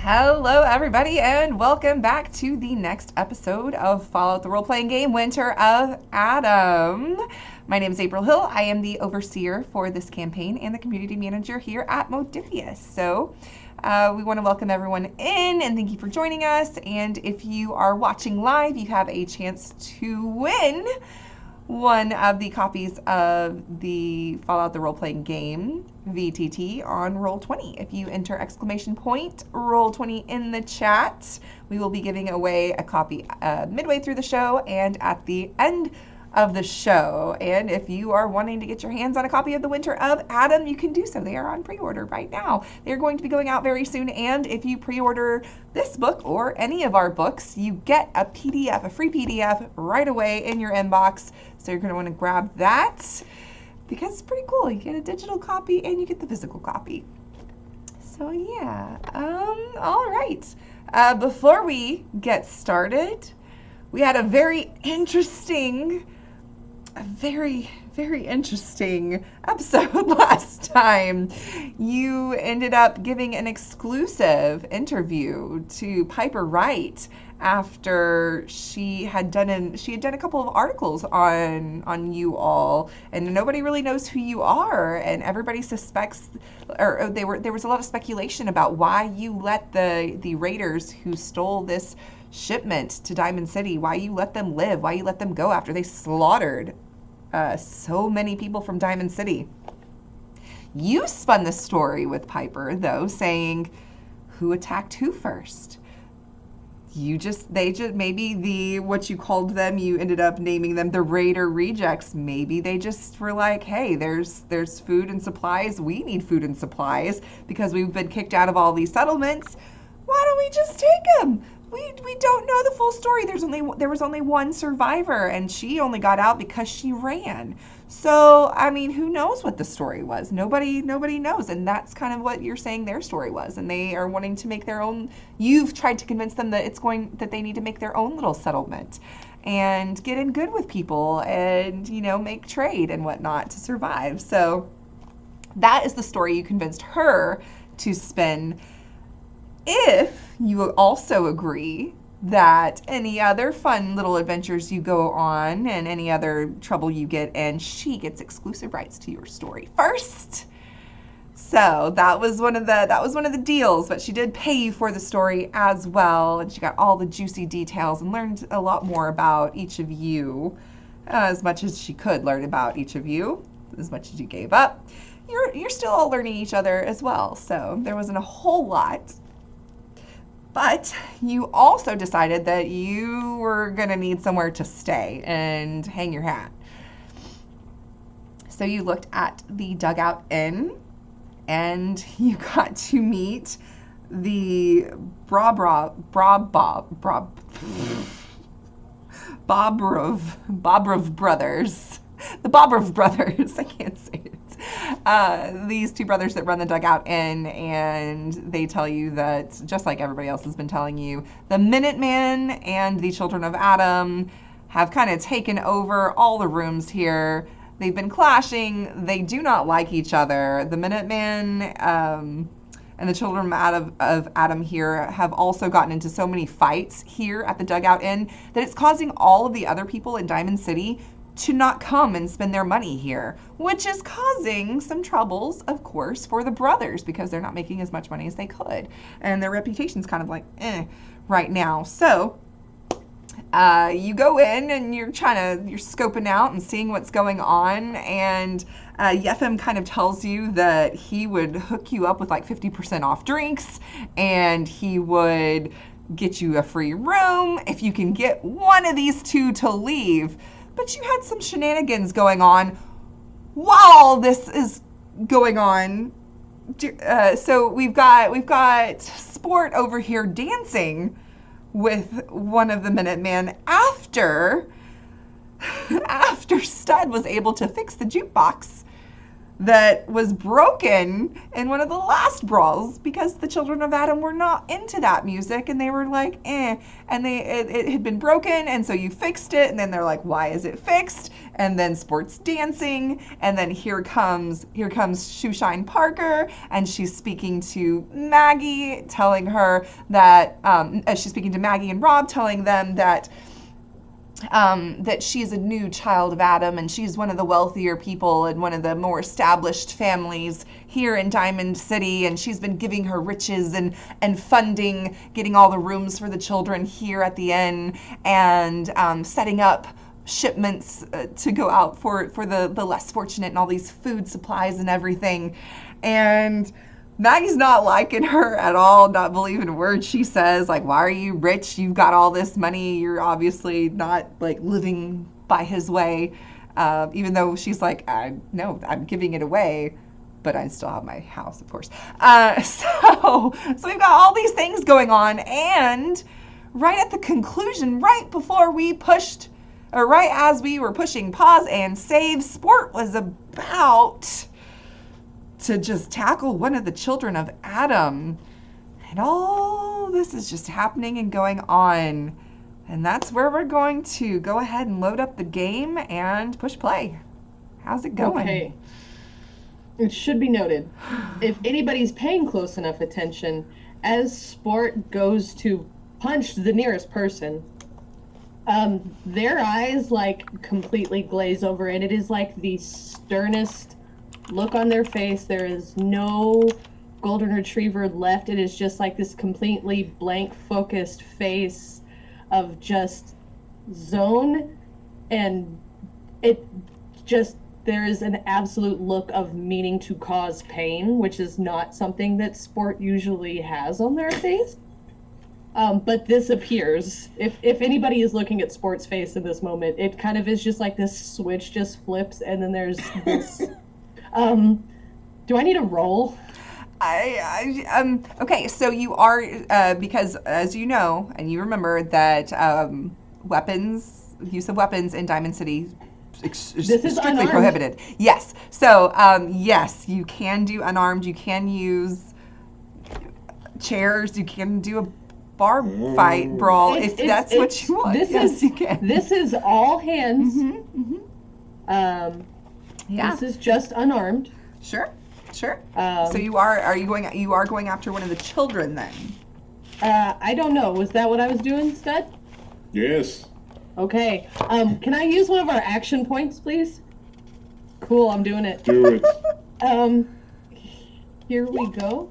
Hello, everybody, and welcome back to the next episode of Fallout the Role-Playing Game, Winter of Adam. My name is April Hill. I am the overseer for this campaign and the community manager here at Modiphius. So we want to welcome everyone in and thank you for joining us. And if you are watching live, you have a chance to win one of the copies of the Fallout the Role-Playing Game VTT on Roll20. If you enter !Roll20 in the chat, we will be giving away a copy midway through the show and at the end of the show. And if you are wanting to get your hands on a copy of The Winter of Adam, you can do so. They are on pre-order right now. They're going to be going out very soon. And if you pre-order this book or any of our books, you get a PDF, a free PDF right away in your inbox. So you're going to want to grab that because it's pretty cool. You get a digital copy and you get the physical copy. So yeah, all right. Before we get started, we had a very interesting episode last time. You ended up giving an exclusive interview to Piper Wright after she had done a couple of articles on you all, and nobody really knows who you are, and everybody suspects, or there was a lot of speculation about why you let the raiders who stole this shipment to Diamond City, why you let them live, why you let them go after they slaughtered so many people from Diamond City. You spun the story with Piper, though, saying who attacked who first. Maybe what you called them, you ended up naming them the Raider Rejects. Maybe they just were like, hey, there's food and supplies. We need food and supplies because we've been kicked out of all these settlements. Why don't we just take them? We don't know the full story. There was only one survivor, and she only got out because she ran. So, I mean, who knows what the story was? Nobody knows, and that's kind of what you're saying their story was. And they are wanting to make their own. You've tried to convince them that they need to make their own little settlement and get in good with people and, make trade and whatnot to survive. So that is the story you convinced her to spin. If you also agree that any other fun little adventures you go on and any other trouble you get in, she gets exclusive rights to your story first. So that was one of the deals, but she did pay you for the story as well, and she got all the juicy details and learned a lot more about each of you, as much as she could learn about each of you, as much as you gave up. You're still all learning each other as well, so there wasn't a whole lot. But you also decided that you were going to need somewhere to stay and hang your hat. So you looked at the Dugout Inn, and you got to meet the Bobrov brothers. The Bobrov brothers. I can't say it. These two brothers that run the Dugout Inn, and they tell you that, just like everybody else has been telling you, the Minutemen and the Children of Adam have kind of taken over all the rooms here. They've been clashing. They do not like each other. The Minutemen and the Children of Adam here have also gotten into so many fights here at the Dugout Inn that it's causing all of the other people in Diamond City to not come and spend their money here, which is causing some troubles, of course, for the brothers because they're not making as much money as they could. And their reputation's kind of like, right now. So you go in and you're scoping out and seeing what's going on. And Yefim kind of tells you that he would hook you up with like 50% off drinks, and he would get you a free room if you can get one of these two to leave. But you had some shenanigans going on while this is going on. So we've got Sport over here dancing with one of the Minutemen after Stud was able to fix the jukebox that was broken in one of the last brawls because the children of Adam were not into that music and they were like, eh. And it had been broken, and so you fixed it, and then they're like, why is it fixed? And then sports dancing, and then here comes Shoeshine Parker, and she's speaking to Maggie, telling her that she's speaking to Maggie and Rob, telling them that she's a new child of Adam, and she's one of the wealthier people and one of the more established families here in Diamond City, and she's been giving her riches and funding, getting all the rooms for the children here at the inn, and setting up shipments to go out for the less fortunate and all these food supplies and everything. And Maggie's not liking her at all, not believing a word she says. Like, why are you rich? You've got all this money. You're obviously not, like, living by his way. Even though she's like, no, I'm giving it away, but I still have my house, of course. So we've got all these things going on, and right at the conclusion, right before we pushed, or right as we were pushing pause and save, Sport was about to just tackle one of the children of Adam. And all this is just happening and going on. And that's where we're going to go ahead and load up the game and push play. How's it going? Okay. It should be noted, if anybody's paying close enough attention, as Sport goes to punch the nearest person, their eyes like completely glaze over, and it is like the sternest look on their face. There is no golden retriever left. It is just like this completely blank focused face of just zone, and it just, there is an absolute look of meaning to cause pain, which is not something that Sport usually has on their face. But this appears, if anybody is looking at Sport's face in this moment, it kind of is just like this switch just flips, and then there's this do I need a roll? Okay, so you are, because as you know, and you remember that use of weapons in Diamond City is strictly unarmed. Prohibited. Yes. So, yes, you can do unarmed, you can use chairs, you can do a bar fight, brawl, if that's what you want. You can. This is all hands. Mm-hmm, mm-hmm. Yeah. This is just unarmed. Sure. So you are going after one of the children then? I don't know. Was that what I was doing, Stud? Yes. Okay. Can I use one of our action points, please? Cool, I'm doing it. Do it. Here we go.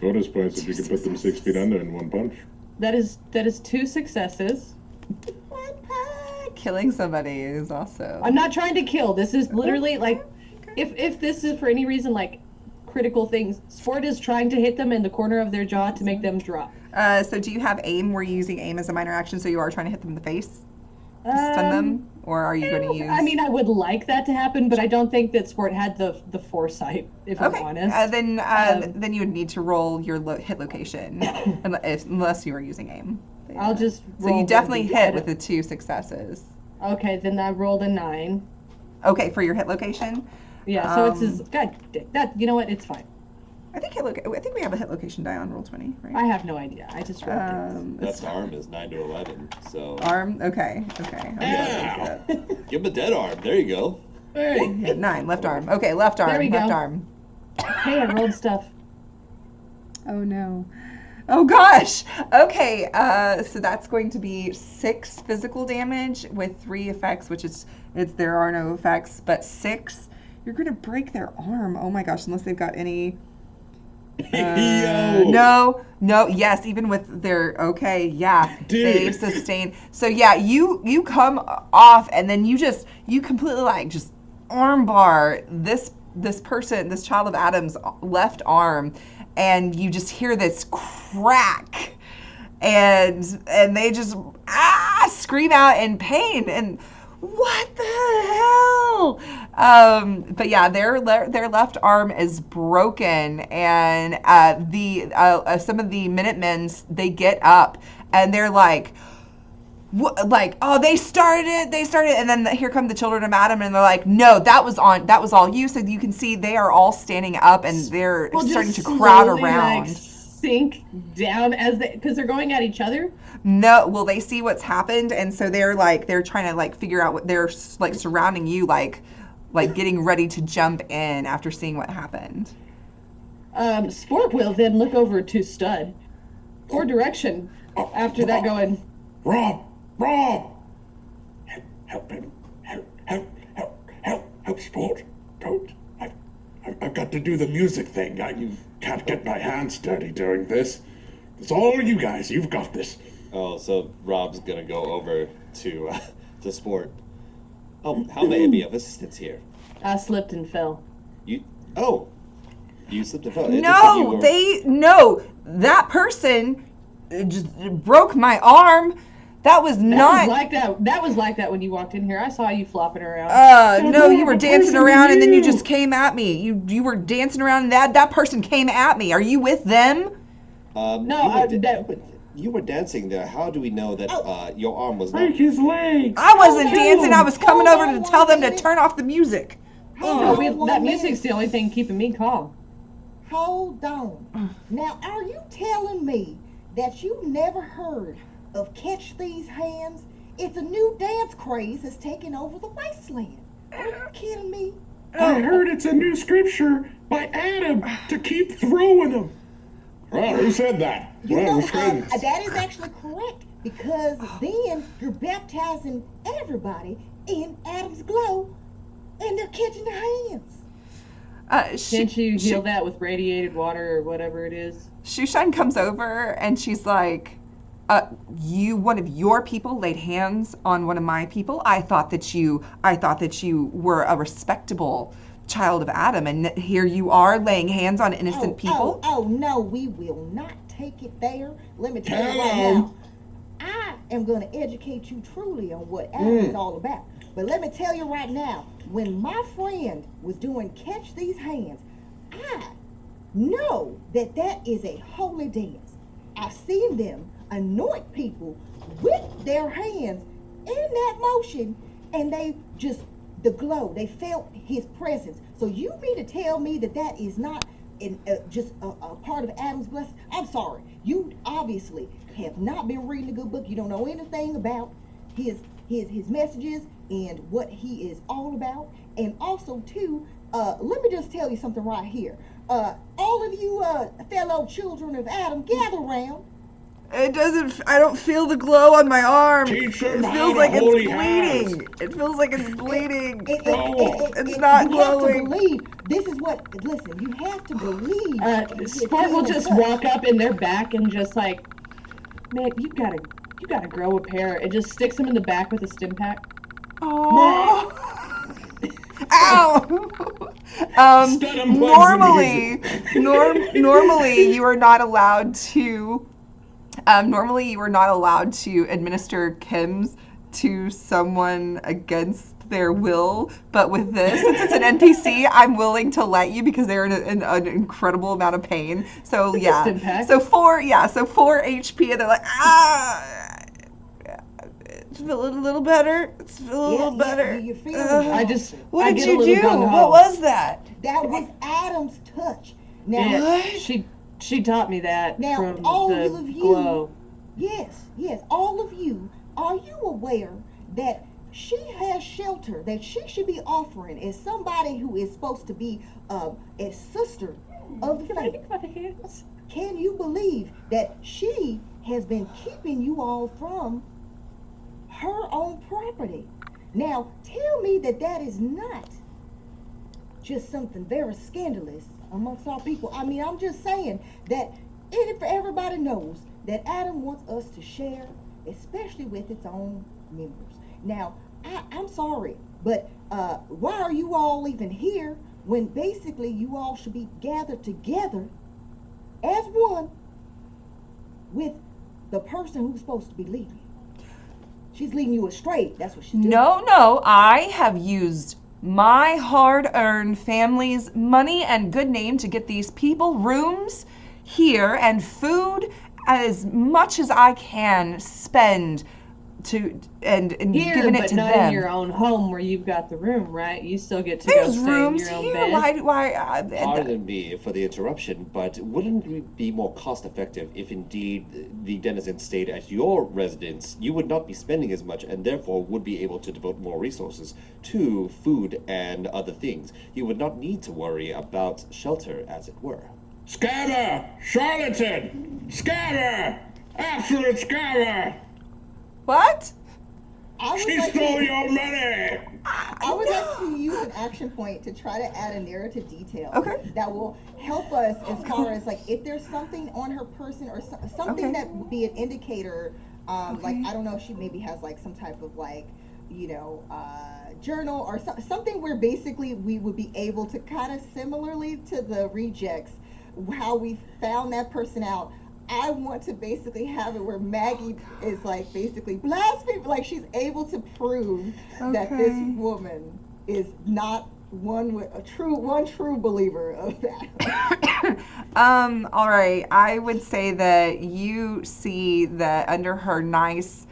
Bonus points if you can put them 6 feet under in one punch. That is 2 successes. Killing somebody is also... I'm not trying to kill. This is literally like, if this is for any reason like critical things, Sport is trying to hit them in the corner of their jaw to make them drop. So do you have aim? Were you using aim as a minor action, so you are trying to hit them in the face? Stun them? Or are you going to use... I mean, I would like that to happen, but I don't think that Sport had the foresight, if I'm honest. Then you would need to roll your hit location, unless you were using aim. Yeah. I'll just roll. So you definitely hit with the 2 successes. Okay, then I rolled a 9. Okay, for your hit location? Yeah, so it's God, that, you know what, it's fine. I think we have a hit location die on Roll20, right? I have no idea. I just rolled it. That's arm is 9 to 11, so... Arm? Okay. Yeah. Give him a dead arm. There you go. Hey. 9, left arm. Okay, left arm. There we left go. arm. Hey, I rolled stuff. Oh no. Oh gosh. Okay, so that's going to be 6 physical damage with 3 effects, which is there are no effects, but 6. You're gonna break their arm. Oh my gosh, unless they've got any. No. Yes, even with their they sustain. So yeah, you come off, and then you completely like just armbar this person, this child of Adam's left arm, and you just hear this crack, and they just scream out in pain, and what the hell? But yeah, their left arm is broken, and some of the Minutemen, they get up and they're like, like, oh, they started it, and then here come the children of Adam, and they're like, no, that was all you. So you can see they are all standing up, and they're starting to crowd slowly, around. Like, sink down because they're going at each other. No, well, they see what's happened, and so they're trying to like figure out what they're like surrounding you, like getting ready to jump in after seeing what happened. Sport will then look over to Stud for direction after that, going, Rob! Help him. Help, Sport. Don't. I've got to do the music thing. You can't get my hands dirty during this. It's all you guys. You've got this. Oh, so Rob's gonna go over to Sport. Oh, how may I be of assistance here? I slipped and fell. You slipped and fell. It looks like No, that person just broke my arm. That was not like that. That was like that when you walked in here. I saw you flopping around. No, you were dancing around and then you just came at me. You were dancing around and that person came at me. Are you with them? You were dancing there. How do we know that your arm was not? Break his leg. I wasn't dancing. I was coming over to tell them to turn off the music. That music's the only thing keeping me calm. Hold on. Now, are you telling me that you never heard of Catch These Hands? It's a new dance craze that's taking over the wasteland. Are you kidding me? I heard it's a new scripture by Adam to keep throwing them. Well, who said that? That is actually correct, because then you're baptizing everybody in Adam's glow, and they're catching their hands. Can't you heal that with radiated water or whatever it is? Shushan comes over and she's like, one of your people laid hands on one of my people. I thought that you were a respectable child of Adam, and here you are laying hands on innocent people. Oh, no, we will not take it there. Let me tell you right now, I am going to educate you truly on what Adam is all about. But let me tell you right now, when my friend was doing Catch These Hands, I know that is a holy dance. I've seen them anoint people with their hands in that motion, and they just, the glow, they felt his presence. So you mean to tell me that is not just a part of Adam's blessing? I'm sorry. You obviously have not been reading the good book. You don't know anything about his messages and what he is all about. And also, too, let me just tell you something right here. All of you fellow children of Adam, gather around. I don't feel the glow on my arm. It feels like it's bleeding. It feels like it's bleeding. It's not glowing. You have to believe. This is what, listen, you have to believe. Sport will just walk up in their back and just like, man, you gotta grow a pair. It just sticks them in the back with a stim pack. Oh. Ow! Normally you are not allowed to. Normally you are not allowed to administer chems to someone against their will, but with this, since it's an NPC, I'm willing to let you because they're in an incredible amount of pain. So yeah, so 4 HP, and they're like, it's feeling a little better. It's feeling a little better. You feel it. What did you do? What was that? That was Adam's touch. Now, she taught me that from all the of you, glow. Yes, all of you, are you aware that she has shelter that she should be offering as somebody who is supposed to be a sister of the faith? Can you believe that she has been keeping you all from her own property? Now, tell me that is not just something very scandalous amongst our people. I mean, I'm just saying that everybody knows that Adam wants us to share, especially with its own members. Now, I'm sorry, but why are you all even here when basically you all should be gathered together as one with the person who's supposed to be leading you? She's leading you astray. That's what she's doing. No, I have used my hard-earned family's money and good name to get these people rooms here and food as much as I can spend and Here, giving it but to not them. in your own home where you've got the room, right? You still get to There's go stay in rooms your own here. bed. Pardon me for the interruption, but wouldn't it be more cost-effective if indeed the denizens stayed at your residence? You would not be spending as much, and therefore would be able to devote more resources to food and other things. You would not need to worry about shelter, as it were. Scabber! Charlatan! Scabber! Absolute scabber! What? I would She like stole to, your money! I would like to use an action point to try to add a narrative detail Okay. that will help us as far as like if there's something on her person or something Okay. that would be an indicator. Like Okay. I don't know if she maybe has like some type of like journal or something where basically we would be able to kind of similarly to the rejects how we found that person out. I want to basically have it where Maggie is like basically blaspheming, like she's able to prove that this Okay. woman is not one true believer of that. All right. I would say that you see that under her nice,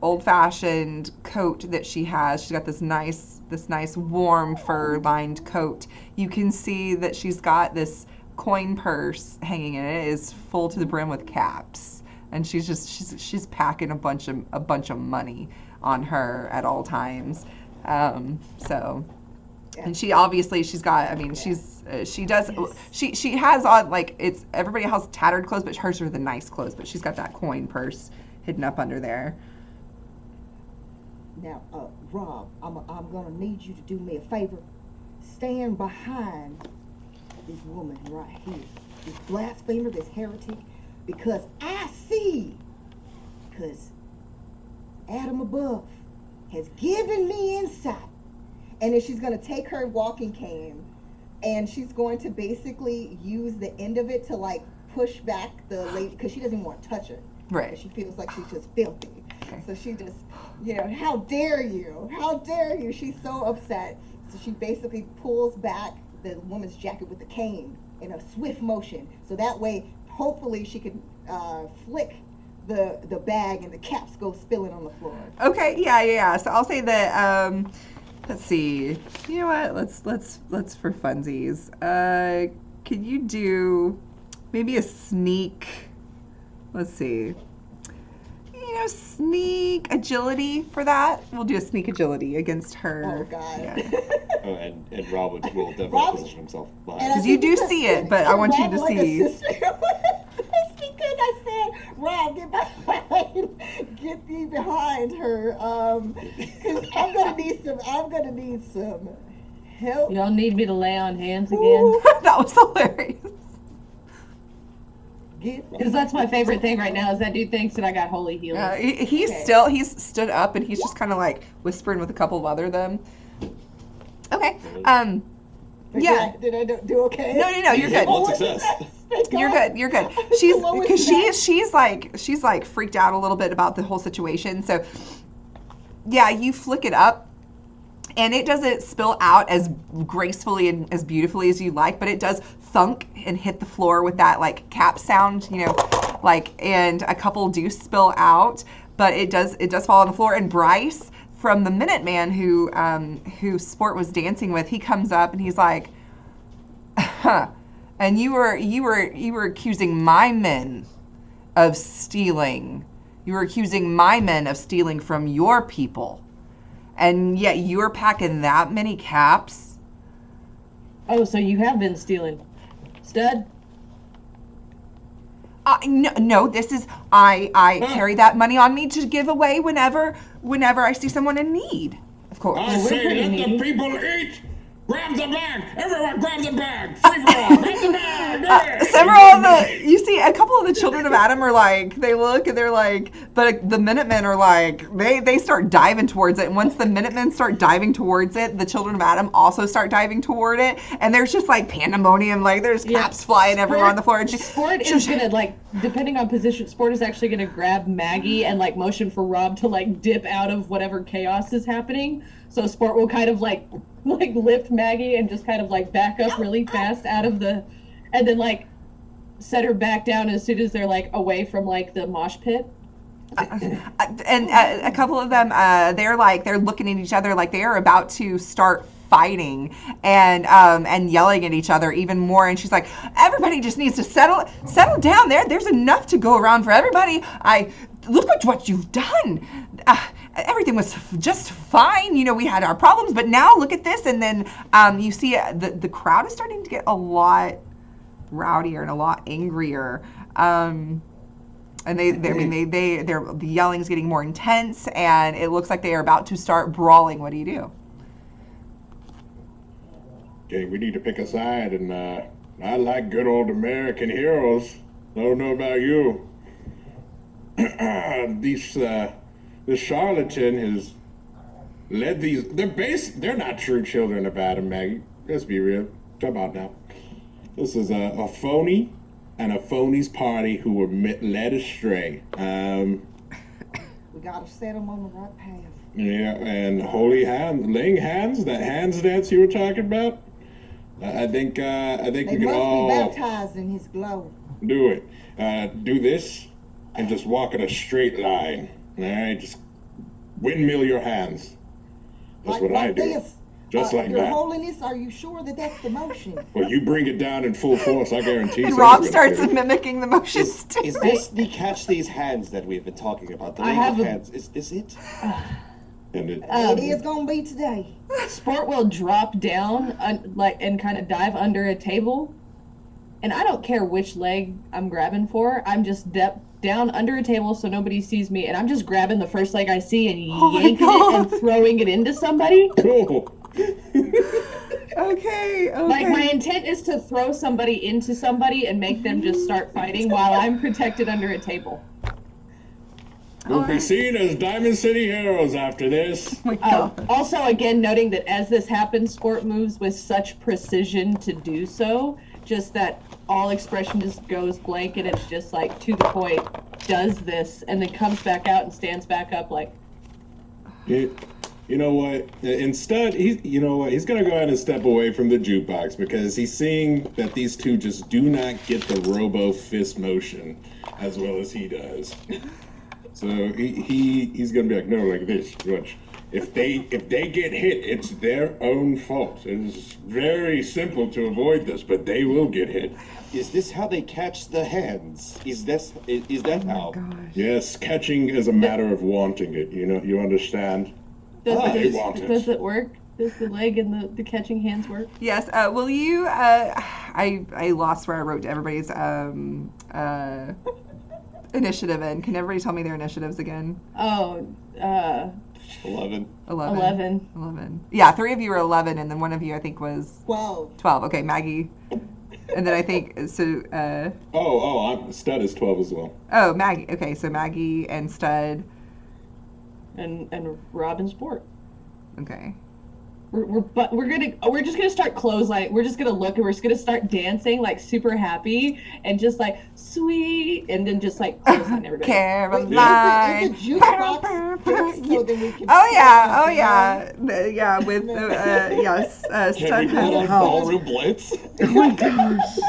old-fashioned coat that she has, she's got this nice warm fur-lined coat. You can see that she's got this coin purse hanging in it. It is full to the brim with caps, and she's packing a bunch of money on her at all times. So. And she obviously she's got. I mean, she has on like it's everybody has tattered clothes, but hers are the nice clothes. But she's got that coin purse hidden up under there. Now, Rob, I'm gonna need you to do me a favor. Stand behind this woman right here, this blasphemer, this heretic, because I see, because Adam above has given me insight. And then she's going to take her walking cane and she's going to basically use the end of it to like push back the lady because she doesn't want to touch her. Right. She feels like she's just filthy. Okay. So she just, how dare you? How dare you? She's so upset. So she basically pulls back the woman's jacket with the cane in a swift motion. So that way, hopefully she can flick the bag and the caps go spilling on the floor. Okay. Yeah. So I'll say that. Let's see. You know what? Let's for funsies. Can you do maybe a sneak? Let's see. Sneak agility for that. We'll do a sneak agility against her. Oh God. Yeah. Oh, and Rob will definitely Rob- position himself And behind. I 'Cause you think do see it, but I want you to Rob like a see. sister. It's because I said, Rob, get thee behind her. Because I'm gonna need some help. Y'all need me to lay on hands again? Ooh, that was hilarious. Because that's my favorite thing right now is that dude thinks that I got holy healing. He's Okay. he's stood up and he's just kind of like whispering with a couple of other them. Okay. Yeah. Did I do okay? No, you're good. One success. You're good. You're good. She's like freaked out a little bit about the whole situation. So yeah, you flick it up. And it doesn't spill out as gracefully and as beautifully as you like, but it does thunk and hit the floor with that like cap sound, and a couple do spill out, but it does fall on the floor. And Bryce from the Minuteman who Sport was dancing with, he comes up and he's like, huh. And you were accusing my men of stealing. You were accusing my men of stealing from your people. And yet you're packing that many caps? Oh, so you have been stealing. Stud? No, this is, I carry that money on me to give away whenever I see someone in need. Of course. I we're say pretty let needy. the people eat! Grab the bag! Everyone grab the bag! Free for all! Grab the bag! Yeah. You see, a couple of the children of Adam are like, they look and they're like, but the Minutemen are like, they start diving towards it. And once the Minutemen start diving towards it, the children of Adam also start diving toward it. And there's just like pandemonium, like there's caps flying everywhere on the floor. And Sport is gonna depending on position, Sport is actually gonna grab Maggie and motion for Rob to dip out of whatever chaos is happening. So Sport will kind of like lift Maggie and just kind of back up really fast out of the, and then set her back down as soon as they're away from the mosh pit. And a couple of them, they're looking at each other like they are about to start fighting and yelling at each other even more. And she's like, everybody just needs to settle down. There's enough to go around for everybody. I look at what you've done. Everything was just fine. You know, we had our problems, but now look at this. And then you see the crowd is starting to get a lot rowdier and a lot angrier. And the yelling's getting more intense, and it looks like they are about to start brawling. What do you do? Okay, we need to pick a side, and I like good old American heroes. I don't know about you. This charlatan has led these. They're not true children of Adam, Maggie. Let's be real. Come on now. This is a phony and a phony's party who were led astray. We gotta set them on the right path. Yeah, and holy hands, laying hands, that hands dance you were talking about. I think They we can must all be baptized in his glow. do it. Do this and just walk in a straight line. All right, just windmill your hands. That's what I do. This. Just like Your that. Holiness, are you sure that that's the motion? Well, you bring it down in full force, I guarantee. And someone's Rob gonna starts feel it. mimicking the motions too. Is this the catch these hands that we've been talking about? The I laying have of a- hands. Is this it? And it, It is gonna be today. Sport will drop down and kind of dive under a table, and I don't care which leg I'm grabbing for. I'm just down under a table so nobody sees me, and I'm just grabbing the first leg I see and Oh my yanking it God. and throwing it into somebody. cool. Okay. Like, my intent is to throw somebody into somebody and make them just start fighting while I'm protected under a table. We'll be seen as Diamond City heroes after this. Oh my God. Also, again, noting that as this happens, Sport moves with such precision to do so, just that all expression just goes blank and it's just like to the point, does this, and then comes back out and stands back up like, You know what? Instead, you know what? He's gonna go ahead and step away from the jukebox because he's seeing that these two just do not get the robo fist motion as well as he does. So he's gonna be like, no, like this. Watch. If they get hit, it's their own fault. It's very simple to avoid this, but they will get hit. Is this how they catch the hands? Is that how? Gosh. Yes, catching is a matter of wanting it. You know, you understand. They want it. does it work? Does the leg and the catching hands work? Yes. Will you? I lost where I wrote everybody's initiative in. Can everybody tell me their initiatives again? Oh, 11. 11. 11. Yeah, 3 of you were 11, and then 1 of you I think was 12. 12. Okay, Maggie. And then I think so. Stud is 12 as well. Oh, Maggie. Okay, so Maggie and Stud. and Rob and Sport. Okay. We're just gonna start clothesline. We're just gonna look and we're just gonna start dancing like super happy and just like sweet and then just like clothesline everybody. Caroline. Is the jukebox fixed so then we can? Oh yeah. Yeah. With yes. Stud Can we put on has help. ballroom blitz? Oh my gosh.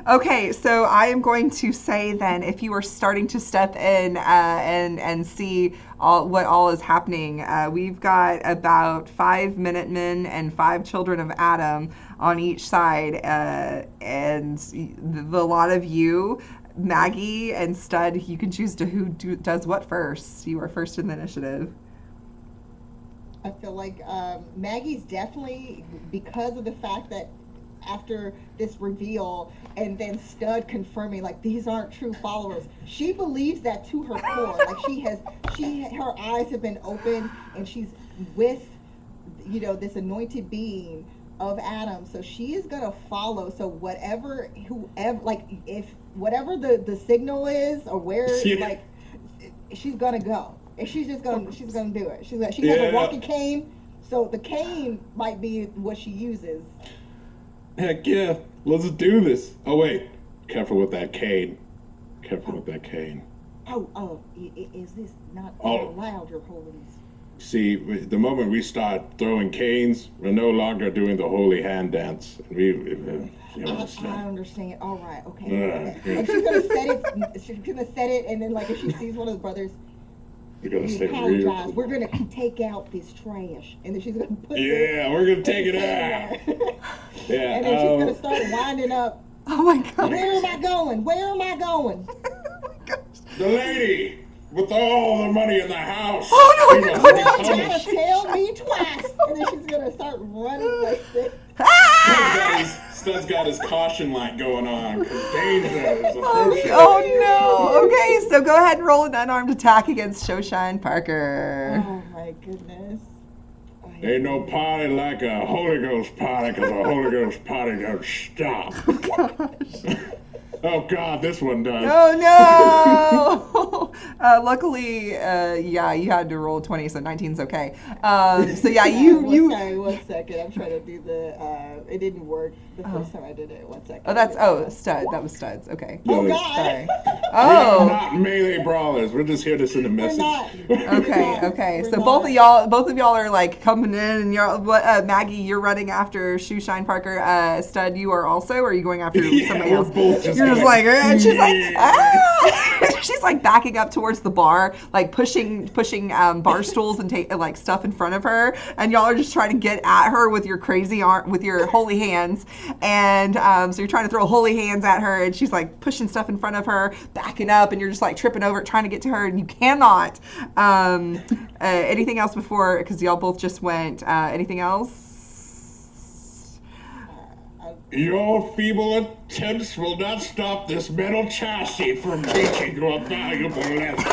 Okay, so I am going to say then, if you are starting to step in and see what all is happening, we've got about 5 Minutemen and 5 Children of Adam on each side, and the lot of you, Maggie and Stud, you can choose to who does what first. You are first in the initiative. I feel like Maggie's definitely, because of the fact that after this reveal and then Stud confirming like these aren't true followers, she believes that to her core. Like her eyes have been opened and she's with, this anointed being of Adam. So she is gonna follow. So whoever, like if whatever the signal is or where, like she's gonna go. And she's gonna do it. She has a walking cane, so the cane might be what she uses. Heck yeah, let's do this. Oh wait, careful with that cane. Careful with that cane. Oh, is this not Oh. allowed, Your Holiness? See, the moment we start throwing canes, we're no longer doing the holy hand dance. You I understand? understand. All right, okay. Yeah. And she's gonna set it. She's gonna set it, and then like if she sees one of the brothers, We're gonna we stay apologize. real. We're gonna take out this trash, and then she's gonna put. Yeah, we're gonna take it out. out. Yeah. And then she's gonna start winding up. Oh my gosh. Where am I going? Where am I going? The lady with all the money in the house. Oh, no, She no, must no, be no. Try punished. to tell me twice, and then she's gonna start running like this. Stud's got his caution light going on because danger is Oh, approaching. oh no. Okay, so go ahead and roll an unarmed attack against Showshine Parker. Oh my goodness. Ain't no party like a Holy Ghost party because a Holy Ghost party don't stop. Oh God, this one does. Oh no! Luckily, yeah, you had to roll 20, so 19's okay. So yeah, Sorry, 1 second. I'm trying to do the. It didn't work the first time I did it. 1 second. Stud. That was Studs. Okay. Oh No, God. Sorry. We're Oh. not melee brawlers. We're just here to send a We're message. not. Okay. We're So not. both of y'all are like coming in, and Maggie, you're running after Shoeshine Parker. Stud, you are also. Or are you going after Yeah, somebody we're else? both just You're just like, like, and she's like, yeah. ah! She's like backing up towards the bar, like pushing bar stools and like stuff in front of her, and y'all are just trying to get at her with your crazy arm, with your holy hands, and so you're trying to throw holy hands at her, and she's like pushing stuff in front of her, backing up, and you're just like tripping over it, trying to get to her, and you cannot. Anything else before? Because y'all both just went. Anything else? Your feeble attempts will not stop this metal chassis from reaching to a valuable level.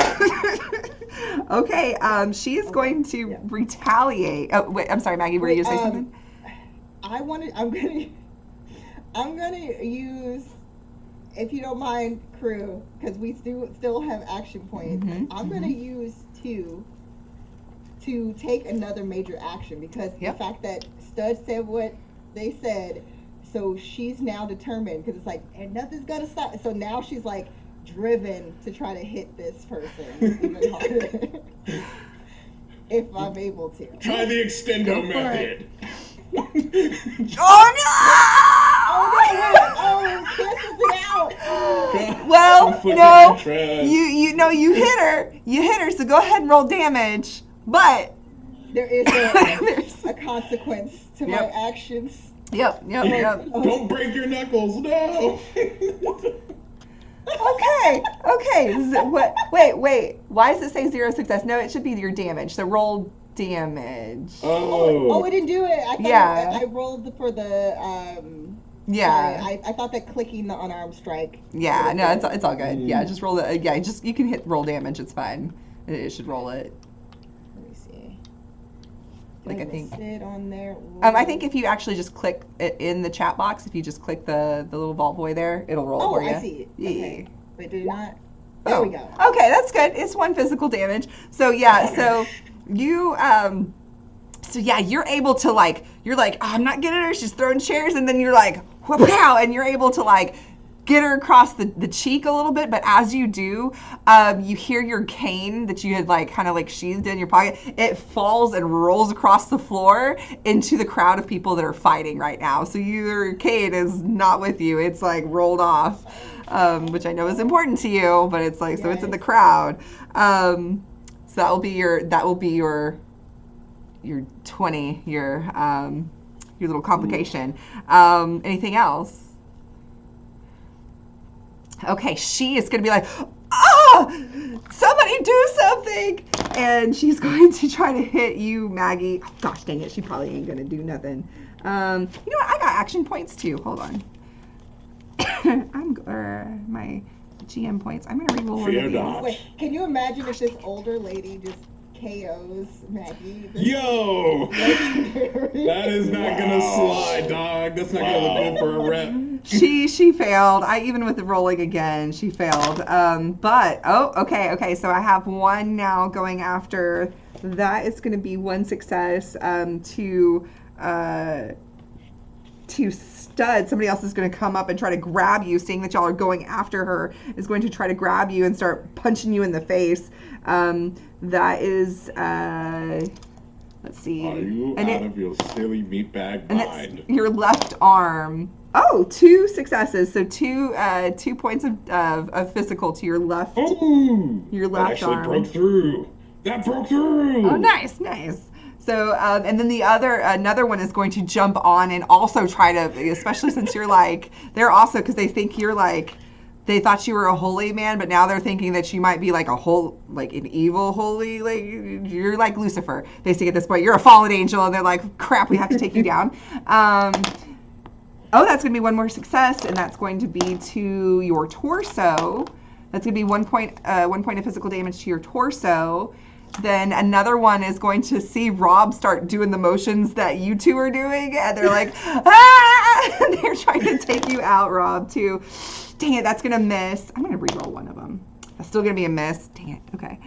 Okay, she is going to retaliate. Oh, wait, I'm sorry, Maggie, were you going to say something? I'm gonna use, if you don't mind, crew, because we still have action points. I'm gonna use 2 to take another major action because the fact that Stud said what they said, so she's now determined because it's like, and nothing's gonna stop. So now she's like driven to try to hit this person even harder. If I'm able to. Try the extendo method. Oh Oh, cancels it out. no! Well, Conflict no, of interest. you hit her. So go ahead and roll damage. But There is a consequence to my Yep. actions. Yep. Don't break your knuckles, no. Okay. Wait. Why does it say 0 success? No, it should be your damage. So roll damage. Oh, we didn't do it. I thought Yeah. I rolled for the Yeah. sorry, I thought that clicking the unarmed strike. Yeah. No, it's all good. Yeah, just roll it. Yeah, you can hit roll damage. It's fine. It should roll it. Let me see. Like, I Does it think- sit on there. I think if you actually just click it in the chat box, if you just click the little vault boy there, it'll roll it for you. I see it. Yeah. Okay. Wait, did it not? There we go. Okay, that's good. It's 1 physical damage. So yeah, so you you're able to you're like, oh, I'm not getting her. She's throwing chairs, and then you're like, wow, and you're able to get her across the cheek a little bit. But as you do, you hear your cane that you had kind of sheathed in your pocket. It falls and rolls across the floor into the crowd of people that are fighting right now. So your cane is not with you. It's rolled off, which I know is important to you. But it's so it's in the crowd. So that will be your 20, your little complication. Anything else? Okay, she is going to be like, somebody do something! And she's going to try to hit you, Maggie. Oh, gosh dang it, she probably ain't going to do nothing. You know what? I got action points too. Hold on. My GM points. I'm going to re-roll one Fear of these. not. Wait, can you imagine if this older lady just KOs Maggie? Yo! That is not gonna slide, dog. That's not gonna look good for a rep. She failed. Even with the rolling again, she failed. Okay. So I have 1 now going after. That is going to be 1 success to Stud, somebody else is going to come up and try to grab you, seeing that y'all are going after her, is going to try to grab you and start punching you in the face. That is, let's see. Are you out of your silly meatbag and mind? it's your left arm. Oh, 2 successes. So 2 points of physical to your left. Ooh, Your that left actually arm. broke through. That broke through. Oh, nice. So, and then another one is going to jump on and also try to, especially since you're like, they're also, because they think you're like, they thought you were a holy man, but now they're thinking that you might be like an evil holy, like you're like Lucifer, basically at this point. You're a fallen angel, and they're like, crap, we have to take you down. Oh, that's going to be 1 more success, and that's going to be to your torso. That's going to be 1 point of physical damage to your torso. Then another one is going to see Rob start doing the motions that you two are doing, and they're like, ah! And they're trying to take you out, Rob, too. Dang it, that's going to miss. I'm going to re-roll one of them. That's still going to be a miss. Dang it, okay.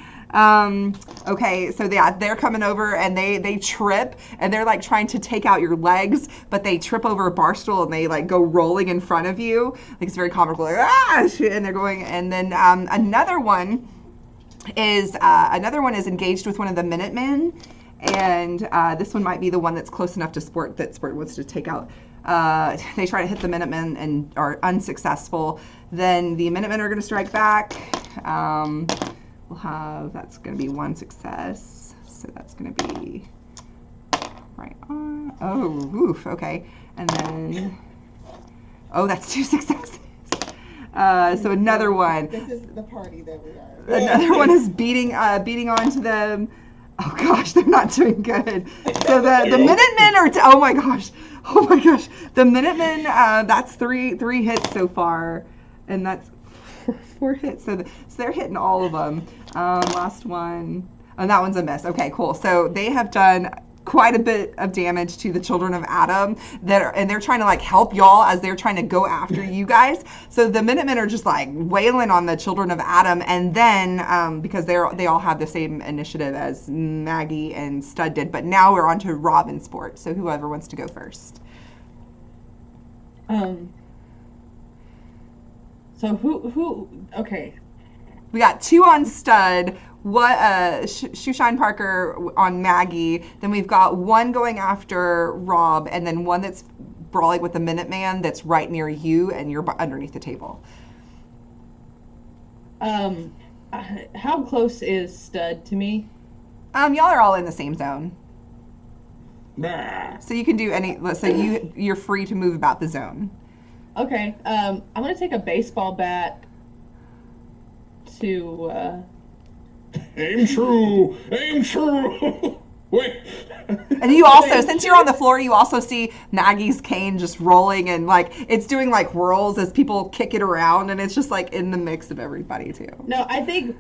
Okay, so they're coming over, and they trip, and they're like trying to take out your legs, but they trip over a bar stool, and they like go rolling in front of you. Like, it's very comical, like, ah! And they're going, and then another one is engaged with one of the Minutemen, and this one might be the one that's close enough to Sport that Sport wants to take out. They try to hit the Minutemen and are unsuccessful. Then the Minutemen are going to strike back. That's going to be 1 success. So that's going to be right on. Oh, oof, okay. And then, that's 2 successes. So another one. This is the party that we are. Another one is beating onto them. Oh gosh, they're not doing good. So the Minutemen are. Oh my gosh. The Minutemen. That's three hits so far, and that's 4 hits. So they're hitting all of them. Last one. Oh, that one's a miss. Okay, cool. So they have done quite a bit of damage to the children of Adam, and they're trying to like help y'all as they're trying to go after you guys. So the Minutemen are just like wailing on the children of Adam, and then because they all have the same initiative as Maggie and Stud did, but now we're on to Rob and Sport. So whoever wants to go first. So who? Okay. We got 2 on Stud, Shoeshine Parker on Maggie. Then we've got 1 going after Rob, and then 1 that's brawling with the Minuteman that's right near you, and you're underneath the table. How close is Stud to me? Y'all are all in the same zone, Nah. so you can do any. So you're free to move about the zone. Okay. I'm gonna take a baseball bat to. Aim true! Aim true! Wait. And you also, since you're on the floor, you also see Maggie's cane just rolling, and like it's doing like whirls as people kick it around, and it's just like in the mix of everybody too. No, I think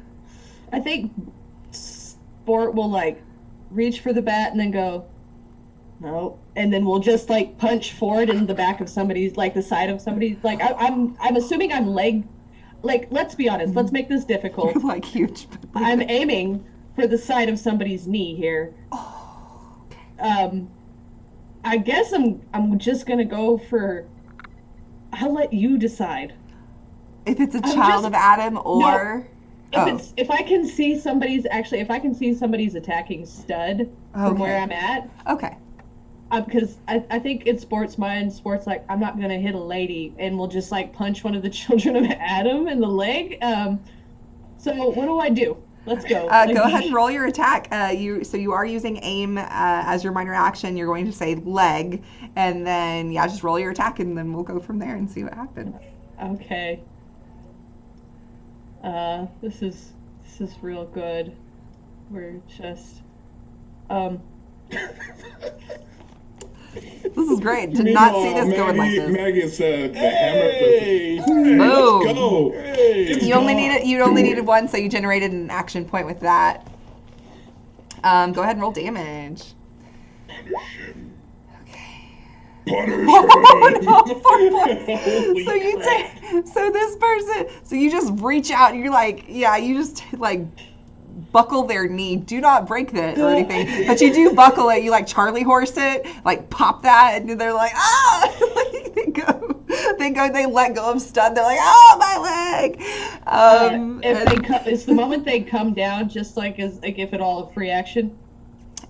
Sport will like reach for the bat and then go, no, and then we'll just like punch forward in the back of somebody's, like the side of somebody's. Like I'm assuming I'm leg. Like, let's be honest. Let's make this difficult. You're like huge. I'm aiming for the side of somebody's knee here. Oh, okay. I guess I'm just gonna go for. I'll let you decide. If it's a child of Adam or. If I can see somebody's attacking Stud from where I'm at. Okay. Because I think in Sport's mind, Sport's like, I'm not going to hit a lady, and we'll just, like, punch one of the children of Adam in the leg. So what do I do? Let's go. Go ahead and roll your attack. You are using aim as your minor action. You're going to say leg, and then, just roll your attack, and then we'll go from there and see what happens. Okay. This is real good. We're just... This is great. Did not see this going like this. Maggie said the hammer. Hey, boom. Let's go. Hey, You only needed 1, so you generated an action point with that. Go ahead and roll damage. Okay. So this person, so you just reach out and you're like, you just like buckle their knee. Do not break it or anything, but you do buckle it. You like Charlie horse it, like pop that, and they're like, ah! They let go of Stud. They're like, oh, my leg. It's the moment they come down, just like if at all a free action.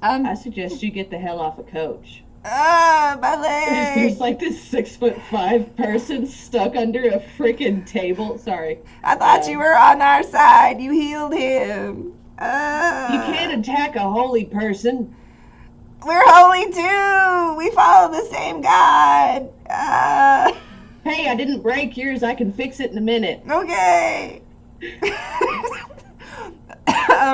I suggest you get the hell off a coach. My leg. There's like this 6'5" person stuck under a freaking table. Sorry. I thought you were on our side. You healed him. You can't attack a holy person. We're holy too. We follow the same God. Hey, I didn't break yours. I can fix it in a minute. Okay.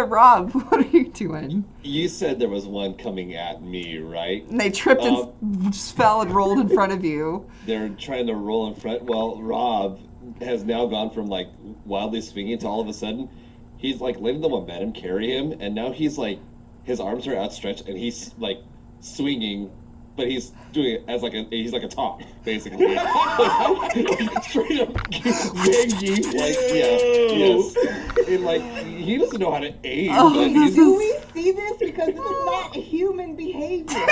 Rob, what are you doing? You said there was one coming at me, right? And they tripped and just fell and rolled in front of you. They're trying to roll in front. Well, Rob has now gone from like wildly swinging to all of a sudden he's like letting the momentum carry him, and now he's like his arms are outstretched and he's like swinging, but he's doing it as he's like a top, basically. Straight up Maggie, like yes. And like he doesn't know how to aim. But Do we see this? Because this is not human behavior.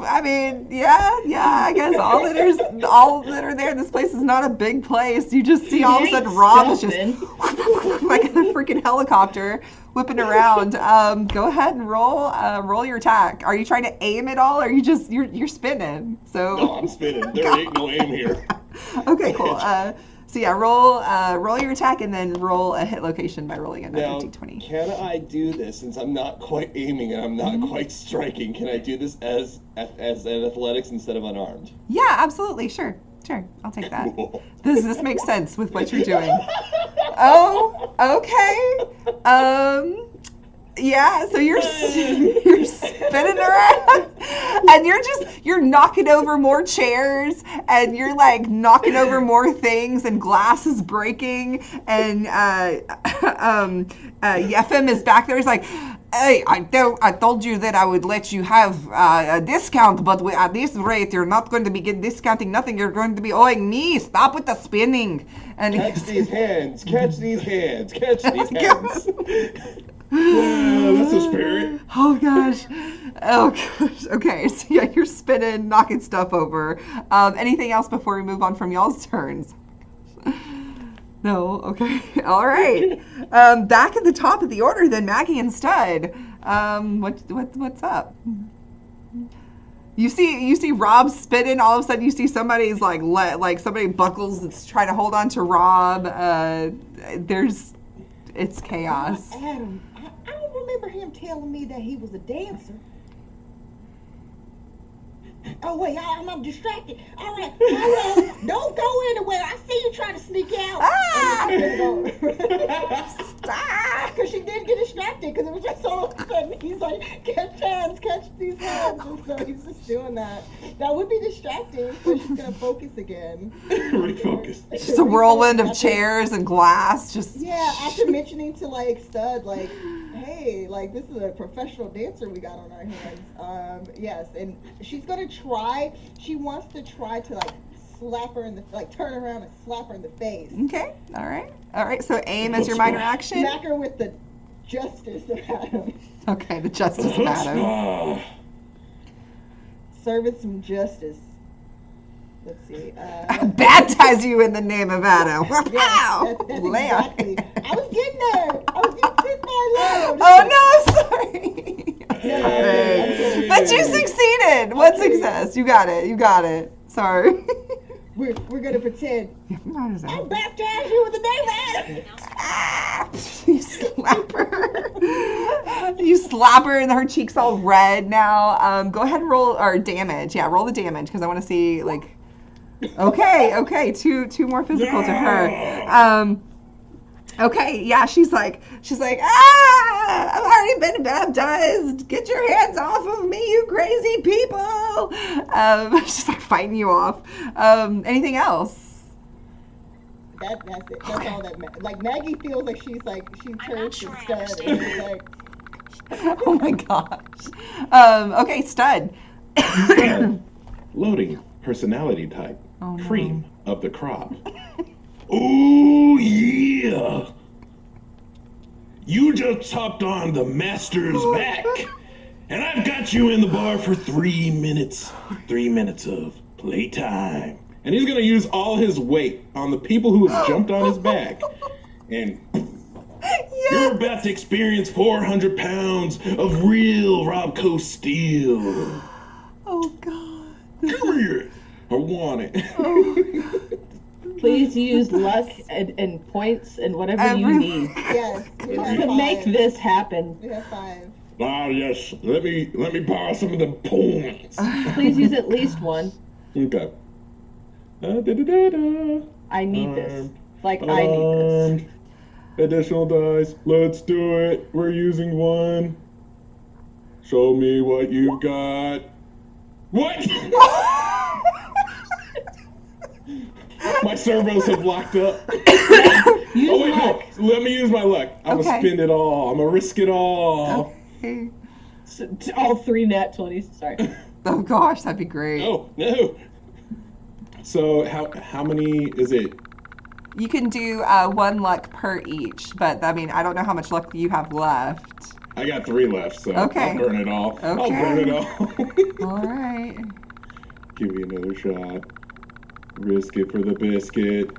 I mean, yeah. I guess all that are there in this place is not a big place. You just see all of a sudden Rob is just like a freaking helicopter whipping around. Go ahead and roll your attack. Are you trying to aim at all, or are you just you're spinning? So no, I'm spinning. There ain't no aim here. Okay, cool. So yeah, roll your attack and then roll a hit location by rolling another d20. Can I do this since I'm not quite aiming and I'm not quite striking? Can I do this as an athletics instead of unarmed? Yeah, absolutely. Sure. I'll take that. Cool. This makes sense with what you're doing. Oh, okay. Yeah, so you're spinning around and you're knocking over more chairs and you're like knocking over more things and glass is breaking and Yefim is back there. He's like, hey, I told you that I would let you have a discount, but at this rate, you're not going to be discounting nothing. You're going to be owing me. Stop with the spinning. And catch these hands. Catch these hands. Catch these hands. That's the spirit. Oh gosh. Okay, so yeah, you're spinning, knocking stuff over. Anything else before we move on from y'all's turns? No. Okay. All right. Back at the top of the order, then Maggie and Stud. What's up? You see Rob spinning. All of a sudden, you see somebody's like somebody buckles that's trying to hold on to Rob. It's chaos. Adam, I don't remember him telling me that he was a dancer. Oh wait, I'm distracted. All right, don't go anywhere. I see you trying to sneak out. Because she did get distracted because it was just all of a sudden he's like, catch these hands, and so he's just doing that. That would be distracting, so she's gonna focus again. Refocus. Just a whirlwind of chairs and glass. After mentioning to like Stud, like, hey, like this is a professional dancer we got on our hands. Yes, and she's gonna try. She wants to try to like slap her in the turn around and slap her in the face. Okay. All right. So aim as your minor action. Smack her with the justice of Adam. Okay, the justice of Adam. Serve it some justice. Let's see. Baptize you in the name of Adam. Yes, that's exactly. I was getting there. I was sitting there low. Oh no, sorry. But you succeeded. What success? You got it. Sorry. We're gonna pretend. I'll baptize you with the name of Adam. You slap her. You slap her and her cheeks all red now. Go ahead and roll damage. Yeah, roll the damage because I want to see like. Okay. Two more physical to her. Okay, yeah, she's like, I've already been baptized. Get your hands off of me, you crazy people. She's like fighting you off. Anything else? That's it. That's all that. Like Maggie feels like she turns to Stud and she's like, oh my gosh. Okay, Stud. Loading personality type. Oh, no. Cream of the crop. Oh yeah. You just hopped on the master's back, and I've got you in the bar for 3 minutes. 3 minutes of playtime. And he's gonna use all his weight on the people who have jumped on his back. And you're about to experience 400 pounds of real Robco steel. Oh, God. Come here. I want it. Please use luck and points and whatever you need Yes. We have to 5. make this happen. We have 5. Ah, yes. Let me borrow some of the points. Please use at least one. Okay. Da-da-da-da. I need this. Like, I need this. Additional dice. Let's do it. We're using 1. Show me what you've got. What? My servos have locked up. Use luck. No. Let me use my luck. I'm Okay. gonna spend it all. I'm gonna risk it all. Okay. So, all 3 nat 20s. Sorry. Oh, gosh, that'd be great. Oh no. So how many is it? You can do 1 luck per each, but I mean, I don't know how much luck you have left. I got 3 left, so Okay. I'll burn it all. I'll Okay. burn it all. All right. Give me another shot. Risk it for the biscuit.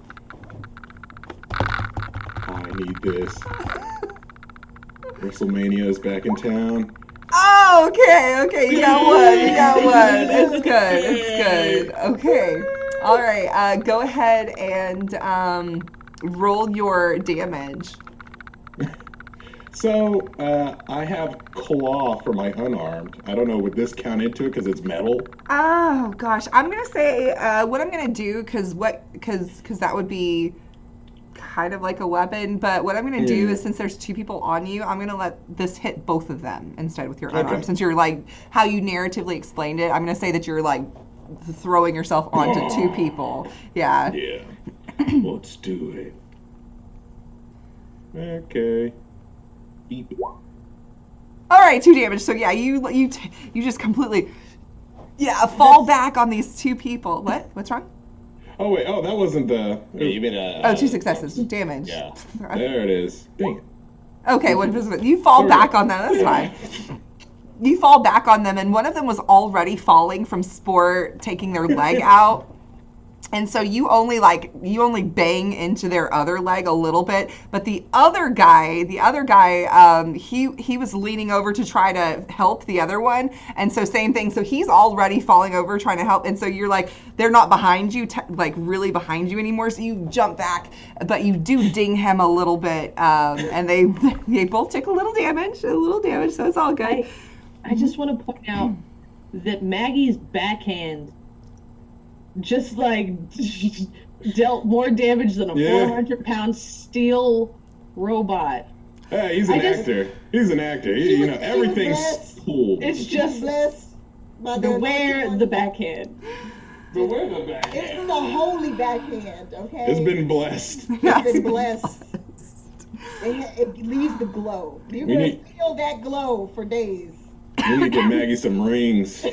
I need this. WrestleMania is back in town. Oh, okay, you got one, It's good, Okay. All right, go ahead and roll your damage. So, I have claw for my unarmed. I don't know, would this count into it because it's metal? Oh, gosh. I'm going to say what I'm going to do, because that would be kind of like a weapon, but what I'm going to do is, since there's 2 people on you, I'm going to let this hit both of them instead with your unarmed. Okay. Since you're like, how you narratively explained it, I'm going to say that you're like throwing yourself onto 2 people. Yeah. Yeah. Let's do it. Okay. Beep. All right, 2 damage. So yeah, you just completely fall back on these 2 people. What? What's wrong? Oh wait, that wasn't the... Yeah, you mean Oh, 2 successes. Damage. Yeah. There it is. Dang it. Okay, what was it? You fall Sorry. back on them. That's fine. You fall back on them, and one of them was already falling from sport, taking their leg out. And so you only bang into their other leg a little bit, but the other guy, he was leaning over to try to help the other one, and so same thing. So he's already falling over trying to help, and so you're like, they're not behind you, like really behind you anymore. So you jump back, but you do ding him a little bit, and they both take a little damage, so it's all good. I just want to point out that Maggie's backhand just like dealt more damage than a 400-pound steel robot. Hey, he's an actor. He's an actor. Everything's cool. It's just blessed by beware the backhand. Beware the backhand. It's the holy backhand, okay? It's been blessed. It's been blessed. It leaves the glow. You're going to feel that glow for days. We need to get Maggie some rings.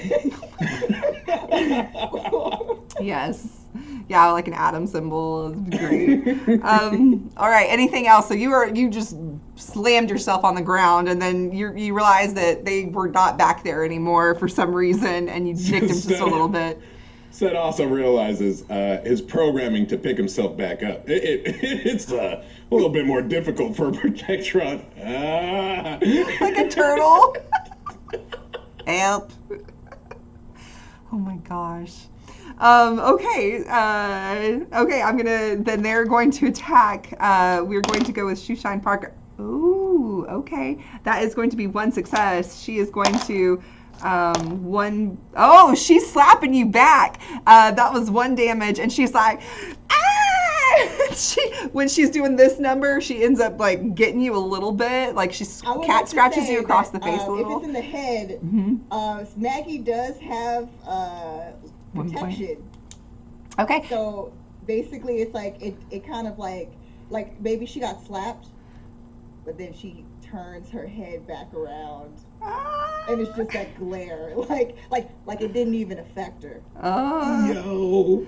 Yes. Yeah, like an atom symbol. It's great. All right. Anything else? So you just slammed yourself on the ground, and then you realized that they were not back there anymore for some reason, and you nicked him just a little bit. Seth also realizes his programming to pick himself back up. It's a little bit more difficult for a Protectron. Like a turtle. Help. Oh my gosh. Okay, then they're going to attack. We're going to go with Shoeshine Parker. Ooh, okay. That is going to be 1 success. She is going to, oh, she's slapping you back. That was 1 damage, and she's like, ah! When she's doing this number, she ends up like getting you a little bit, like cat scratches you across the face a little. If it's in the head, Maggie does have protection. Okay. So basically, it's like it kind of like maybe she got slapped, but then she turns her head back around, and it's just that glare, like it didn't even affect her. Yo.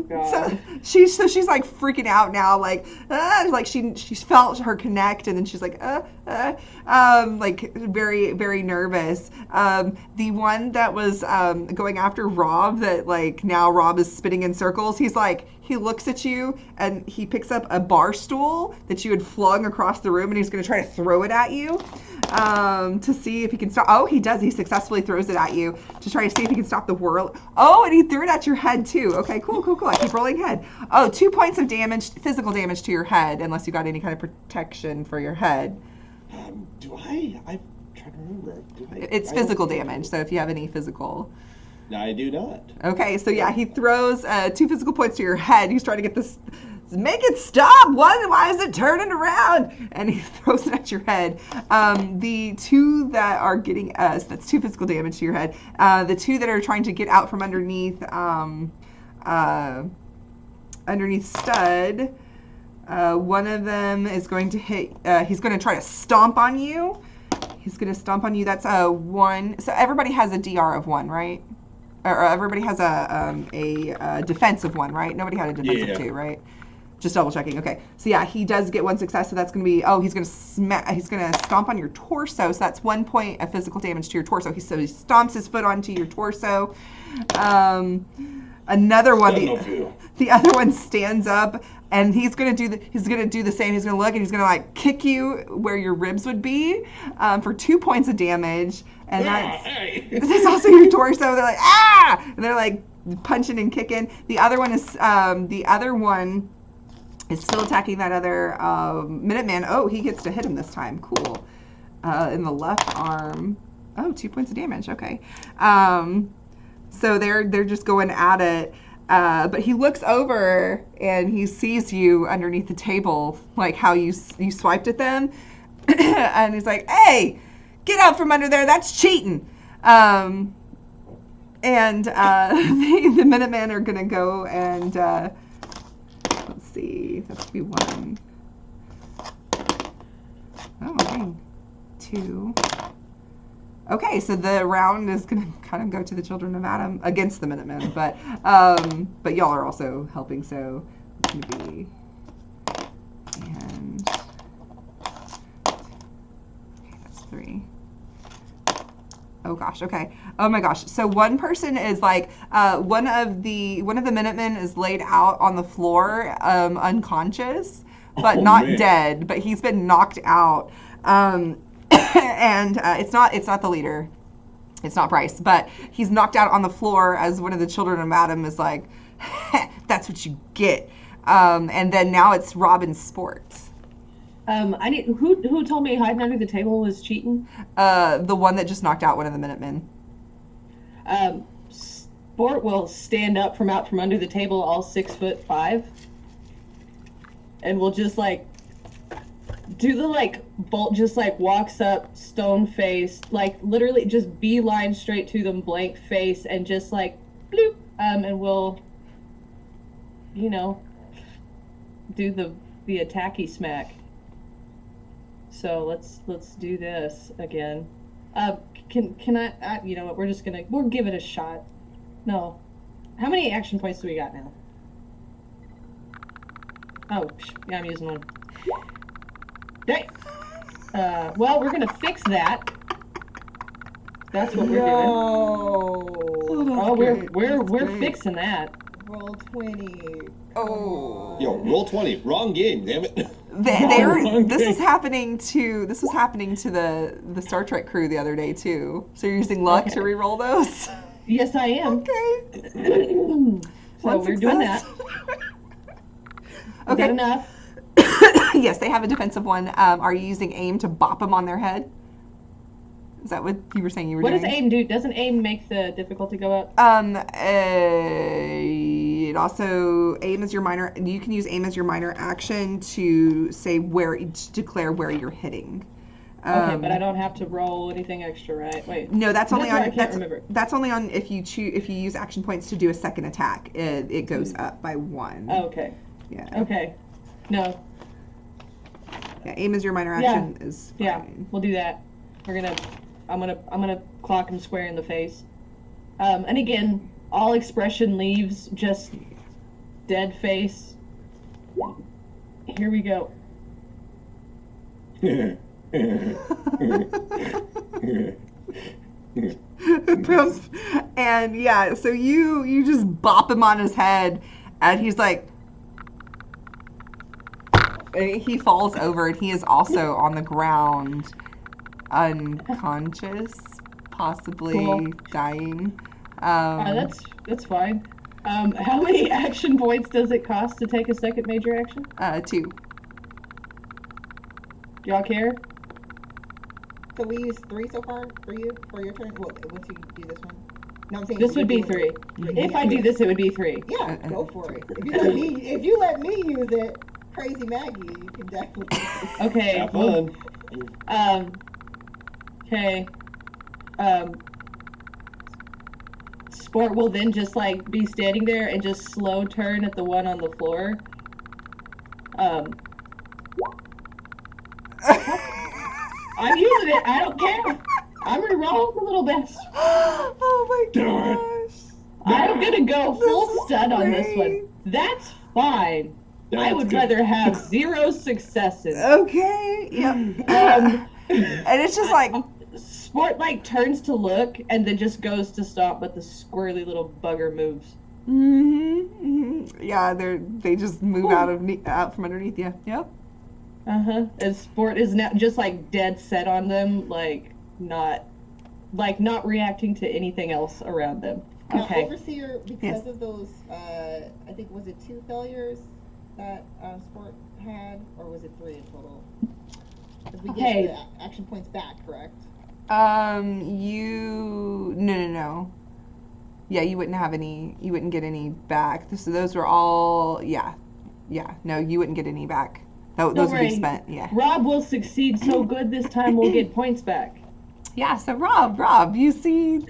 God. She's like freaking out now, like she's felt her connect, and then she's like like very very nervous. The one that was going after Rob, that like now Rob is spinning in circles. He looks at you and he picks up a bar stool that you had flung across the room, and he's going to try to throw it at you to see if he can stop. Oh, he does. He successfully throws it at you to try to see if he can stop the whirl. Oh, and he threw it at your head too. Okay, cool. I keep rolling head. Oh, 2 points of damage, physical damage to your head, unless you got any kind of protection for your head. Do I? I'm trying to remember. It's physical damage, so if you have any physical. I do not. Okay, so yeah, he throws 2 physical points to your head. He's trying to get this, make it stop. Why is it turning around? And he throws it at your head. The 2 that are getting us, that's 2 physical damage to your head. The 2 that are trying to get out from underneath Stud, one of them is going to hit, he's going to try to stomp on you. He's going to stomp on you. That's a 1. So everybody has a DR of 1, right? Or everybody has a defense of 1, right? Nobody had a defense of 2, right? Just double checking. Okay. So yeah, he does get 1 success. So that's going to be, he's going to stomp on your torso. So that's 1 point of physical damage to your torso. He stomps his foot onto your torso. Another one, the other one stands up, and he's gonna do the same. He's gonna look, and he's gonna like kick you where your ribs would be, for 2 points of damage, and that's also your torso. They're like and they're like punching and kicking. The other one is still attacking that other Minuteman. Oh, he gets to hit him this time. Cool. In the left arm. Oh, 2 points of damage. Okay. So they're just going at it, but he looks over and he sees you underneath the table, like how you swiped at them, and he's like, "Hey, get out from under there! That's cheating!" And the Minutemen are gonna go and let's see, that's gonna be 1. Oh, dang. 2. Okay, so the round is going to kind of go to the Children of Adam against the Minutemen, but y'all are also helping, so it's going to be, and okay, that's 3. Oh gosh, okay. Oh my gosh. So one person is like, one of the Minutemen is laid out on the floor, unconscious, but not dead, but he's been knocked out. And it's not the leader, it's not Bryce, but he's knocked out on the floor as one of the Children of Adam is like, that's what you get. And then now it's Robin Sports. Who told me hiding under the table was cheating? The one that just knocked out one of the Minutemen. Sport will stand up from out from under the table, all 6'5", and will just like do the like bolt, just like walks up stone faced, like literally just beeline straight to them, blank face, and just like bloop, and we'll, you know, do the attacky smack. So let's do this again. Can I you know what, we'll give it a shot. No. How many action points do we got now? Oh, yeah, I'm using one. Okay. Well, we're gonna fix that. That's what we're doing. Oh, we're fixing that. Roll 20. Oh. Yo, roll 20. Wrong game, damn it. This was happening to the Star Trek crew the other day too. So you're using luck to re-roll those? Yes, I am. Okay. So we're doing that. Okay. Is that enough? Yes, they have a defensive one. Are you using aim to bop them on their head? Is that what you were saying you were doing? What does aim do? Doesn't aim make the difficulty go up? It also, aim is your minor, you can use aim as your minor action to say to declare where you're hitting. Okay, but I don't have to roll anything extra, right? Wait. No, that's only on. I can't remember. That's only on if you use action points to do a second attack. It goes up by 1. Oh, okay. Yeah. Okay. No. Yeah, aim as your minor action is fine. Yeah, we'll do that. I'm gonna clock him square in the face. And again, all expression leaves, just dead face. Here we go. And yeah, so you just bop him on his head, and he's like, he falls over, and he is also on the ground, unconscious, possibly Cool. dying. That's fine. How many action points does it cost to take a second major action? 2. Do y'all care? So we used 3 so far for you for your turn. Well, once you do this one. No, I'm saying This you're would be doing 3. it. If I do this, it would be 3. Yeah, go for it. If you let me use it, Crazy Maggie, you can definitely. Okay. Have fun. Okay. Sport will then just like be standing there and just slow turn at the one on the floor. I'm using it. I don't care. I'm gonna roll a little bit. Oh my Darn. gosh. I'm gonna go full This is stun on this great. one. That's fine. I That's would good. rather have 0 successes. Okay. Yep. Um, And it's just like, Sport like turns to look and then just goes to stop, but the squirrely little bugger moves. yeah, they just move out from underneath you. Yep. And Sport is now just like dead set on them, like not reacting to anything else around them. Now, Okay. Overseer, because Yes. of those, I think, was it 2 failures that Sport had, or was it 3 in total? Because we Okay. get the action points back, correct? No. Yeah, you wouldn't have any. You wouldn't get any back. So those were all. Yeah. No, you wouldn't get any back. Those would worry. be spent. Yeah. Rob will succeed so good this time we'll get points back. Yeah. So Rob, you see,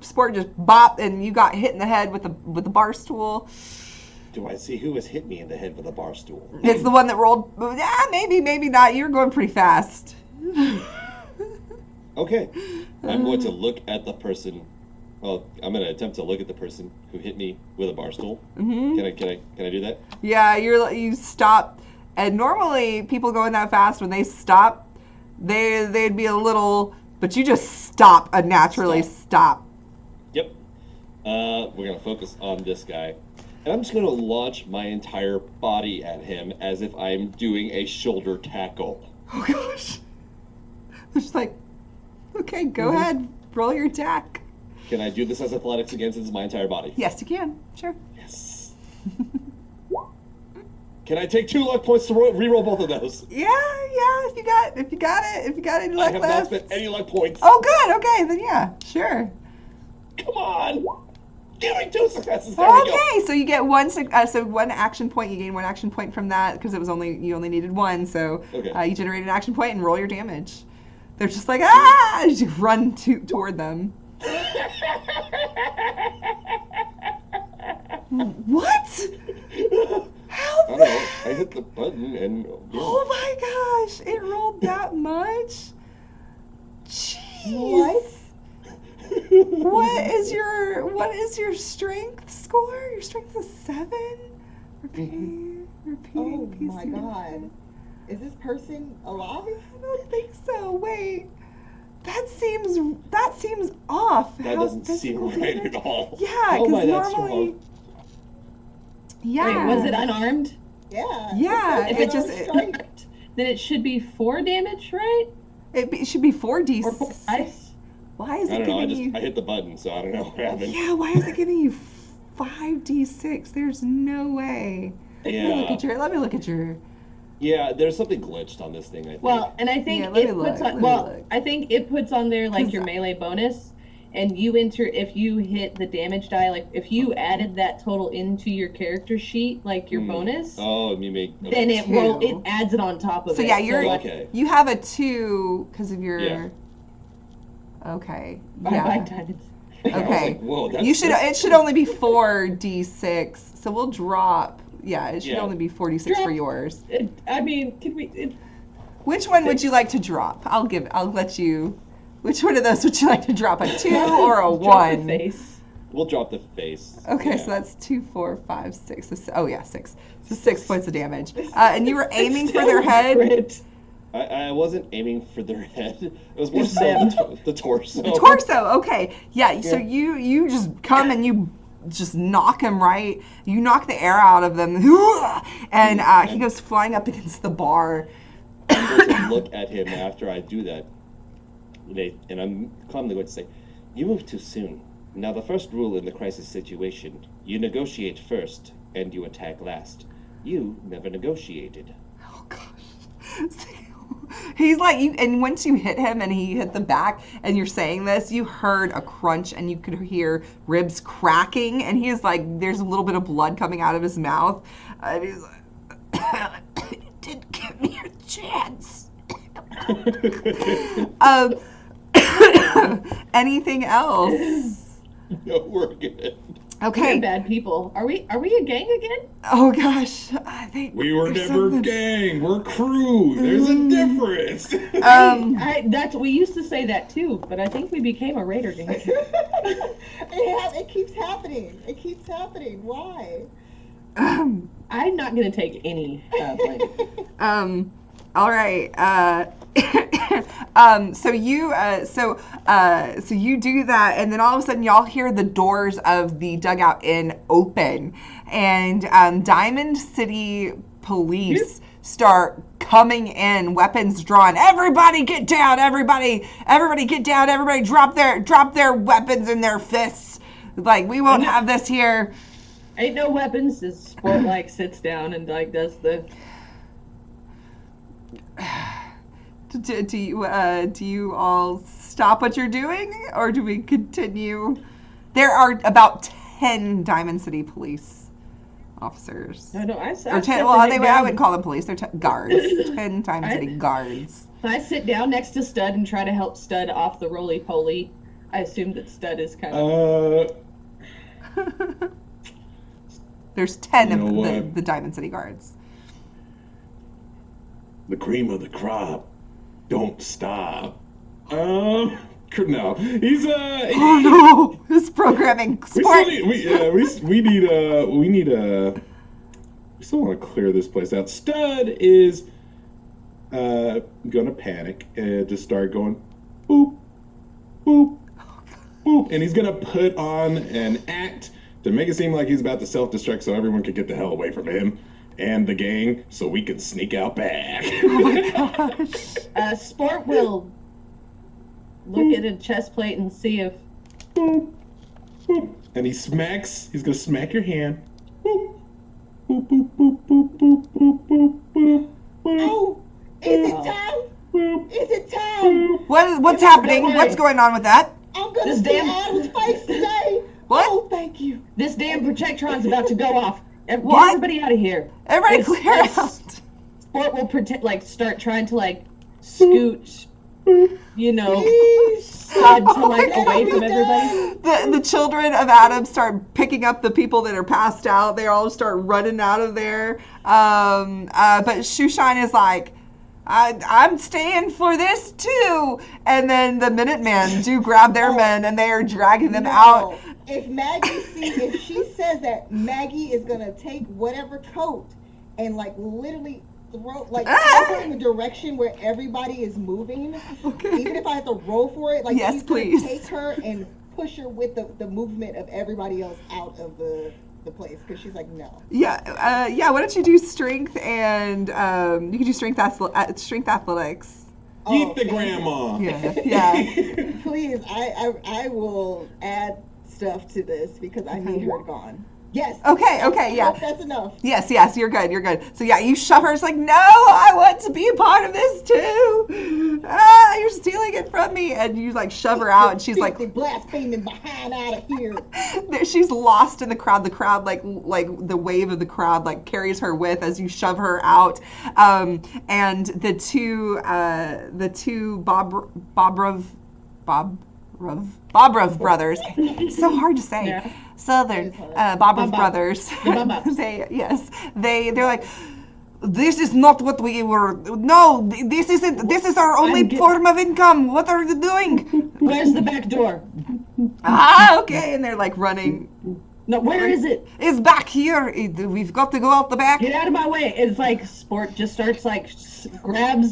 Sport just bop, and you got hit in the head with the bar stool. Do I see who has hit me in the head with a bar stool? It's the one that rolled. Yeah, maybe not. You're going pretty fast. Okay. I'm going to look at the person. Well, I'm going to attempt to look at the person who hit me with a bar stool. Mm-hmm. Can I do that? Yeah, you stop, and normally people going that fast, when they stop, they'd be a little, but you just stop, unnaturally stop. Yep. We're going to focus on this guy. And I'm just going to launch my entire body at him as if I'm doing a shoulder tackle. Oh gosh. It's just like, okay, go ahead, roll your attack. Can I do this as athletics again since it's my entire body? Yes, you can. Sure. Yes. Can I take 2 luck points to re-roll both of those? Yeah. If you got any I luck have left. not spent any luck points. Oh, good. Okay, then yeah, sure. Come on. Give me 2 successes. There we go. Okay, so you get one action point. You gain 1 action point from that because you only needed 1. So Okay. you generate an action point and roll your damage. They're just like, ah, as you run toward them. What? How I don't know. I hit the button and. Oh my gosh! It rolled that much. Jeez. What? What is your strength score? Your strength is 7. Repeating. Oh my PC. god. Is this person alive? I don't think so. Wait. That seems off. That doesn't seem right at all. Yeah, How am I because that normally. strong? Yeah. Wait, was it unarmed? Yeah. Yeah, If it it's just then it should be 4 damage, right? it should be 4d6. Or 4 dice? Why is I it don't know. giving you? I hit the button, so I don't know what happened. Yeah, why is it giving you 5d6? There's no way. Let me look at your. Yeah, there's something glitched on this thing, I think. Well, and I think Yeah, let me it look, puts let on me well, look. I think it puts on there like your melee bonus, and you enter if you hit the damage die, like if you added that total into your character sheet, like your bonus, Oh, you make. Okay. then it 2. it adds it on top of So it. yeah, you're like, Okay. you have a 2 because of your. Yeah. Okay. bye Yeah. bye diamonds. I was Okay. like, whoa, that's. You should. that's- It should only be 4d6. So we'll drop. Yeah, it should Yeah. only be 4d6 for Drop. yours. I mean, can we? Which one would you like to drop? I'll let you. Which one of those would you like to drop? A 2 or a Drop the 1? face. We'll drop the face. Okay, so that's 2, 4, 5, 6. So, 6. So 6 points of damage. And you were aiming for their head. Crit. I wasn't aiming for their head. It was more so the torso. The torso. Okay. Yeah. So you just come and you just knock him right. You knock the air out of them, and he goes flying up against the bar. I'm going to look at him after I do that, and I'm calmly going to say, "You moved too soon. Now, the first rule in the crisis situation: you negotiate first, and you attack last. You never negotiated." Oh gosh. He's like, and once you hit him and he hit the back and you're saying this, you heard a crunch and you could hear ribs cracking, and he's like, there's a little bit of blood coming out of his mouth, and he's like, "You didn't give me a chance." Anything else? No, we're good. Okay. We're bad people. Are we a gang again? Oh gosh, I think We were there's never something. gang. We're crew. There's a difference. We used to say that too, but I think we became a raider gang. It keeps happening. It keeps happening. Why? I'm not gonna take any blame. All right. So you do that, and then all of a sudden y'all hear the doors of the Dugout Inn open, and Diamond City police start coming in, weapons drawn. Everybody get down! Everybody get down! Everybody drop their weapons in their fists. Like, we won't have this here. Ain't no weapons. This sport sits down and does the. Do you all stop what you're doing, or do we continue? There are about 10 Diamond City police officers. No, I Or 10. Well, I wouldn't call them police. They're guards. 10 Diamond City guards. I sit down next to Stud and try to help Stud off the roly-poly. I assume that Stud is kind of. There's 10 You know of what? the Diamond City guards. The cream of the crop don't stop. No, he's Oh no! This programming sport. we still want to clear this place out. Stud is gonna panic and just start going boop, boop, boop, and he's gonna put on an act to make it seem like he's about to self-destruct so everyone can get the hell away from him and the gang so we can sneak out back. Oh my gosh. Sport will look at a chest plate and see if. Boop, boop. And he's gonna smack your hand. Boop, boop, boop, boop, boop, boop, boop, boop, boop, boop. Oh, is it time? Is it time? What's happening? What's going on with that? I'm gonna This see damn- Adam's face today. What? Oh, thank you. This damn Protectron's about to go off. Get What? everybody out of here. Everybody It's- clear it's- out. Sport will start trying to scoot, Please. Stud to Oh my God. away from everybody. The children of Adam start picking up the people that are passed out. They all start running out of there. But Shoeshine is like, I'm staying for this too. And then the Minutemen do grab their men and they are dragging them out. If she says that Maggie is gonna take whatever coat and literally throw her in the direction where everybody is moving, Okay. even if I have to roll for it, Yes, she's please. gonna take her and push her with the movement of everybody else out of the place because she's like, no. Yeah. Why don't you do strength and you can do strength athletics. Eat the thank you. grandma. Yeah. Please, I will add stuff to this because I need her gone. Yes. Okay, I yeah. hope that's enough. Yes, you're good. So yeah, you shove her. It's like, no, I want to be a part of this too. You're stealing it from me, and you shove her out, and she's like, the blaspheming behind out of here. she's lost in the crowd. The crowd, like the wave of the crowd, carries her with as you shove her out. And the two Bobrov brothers. It's so hard to say. Yeah. Southern Bobrov brothers. They're like, this is not what we were. No, this isn't. This is our only form of income. What are you doing? Where's the back door? Okay, and they're like running. No, where is it? It's back here. We've got to go out the back. Get out of my way! It's like Sport just starts like grabbing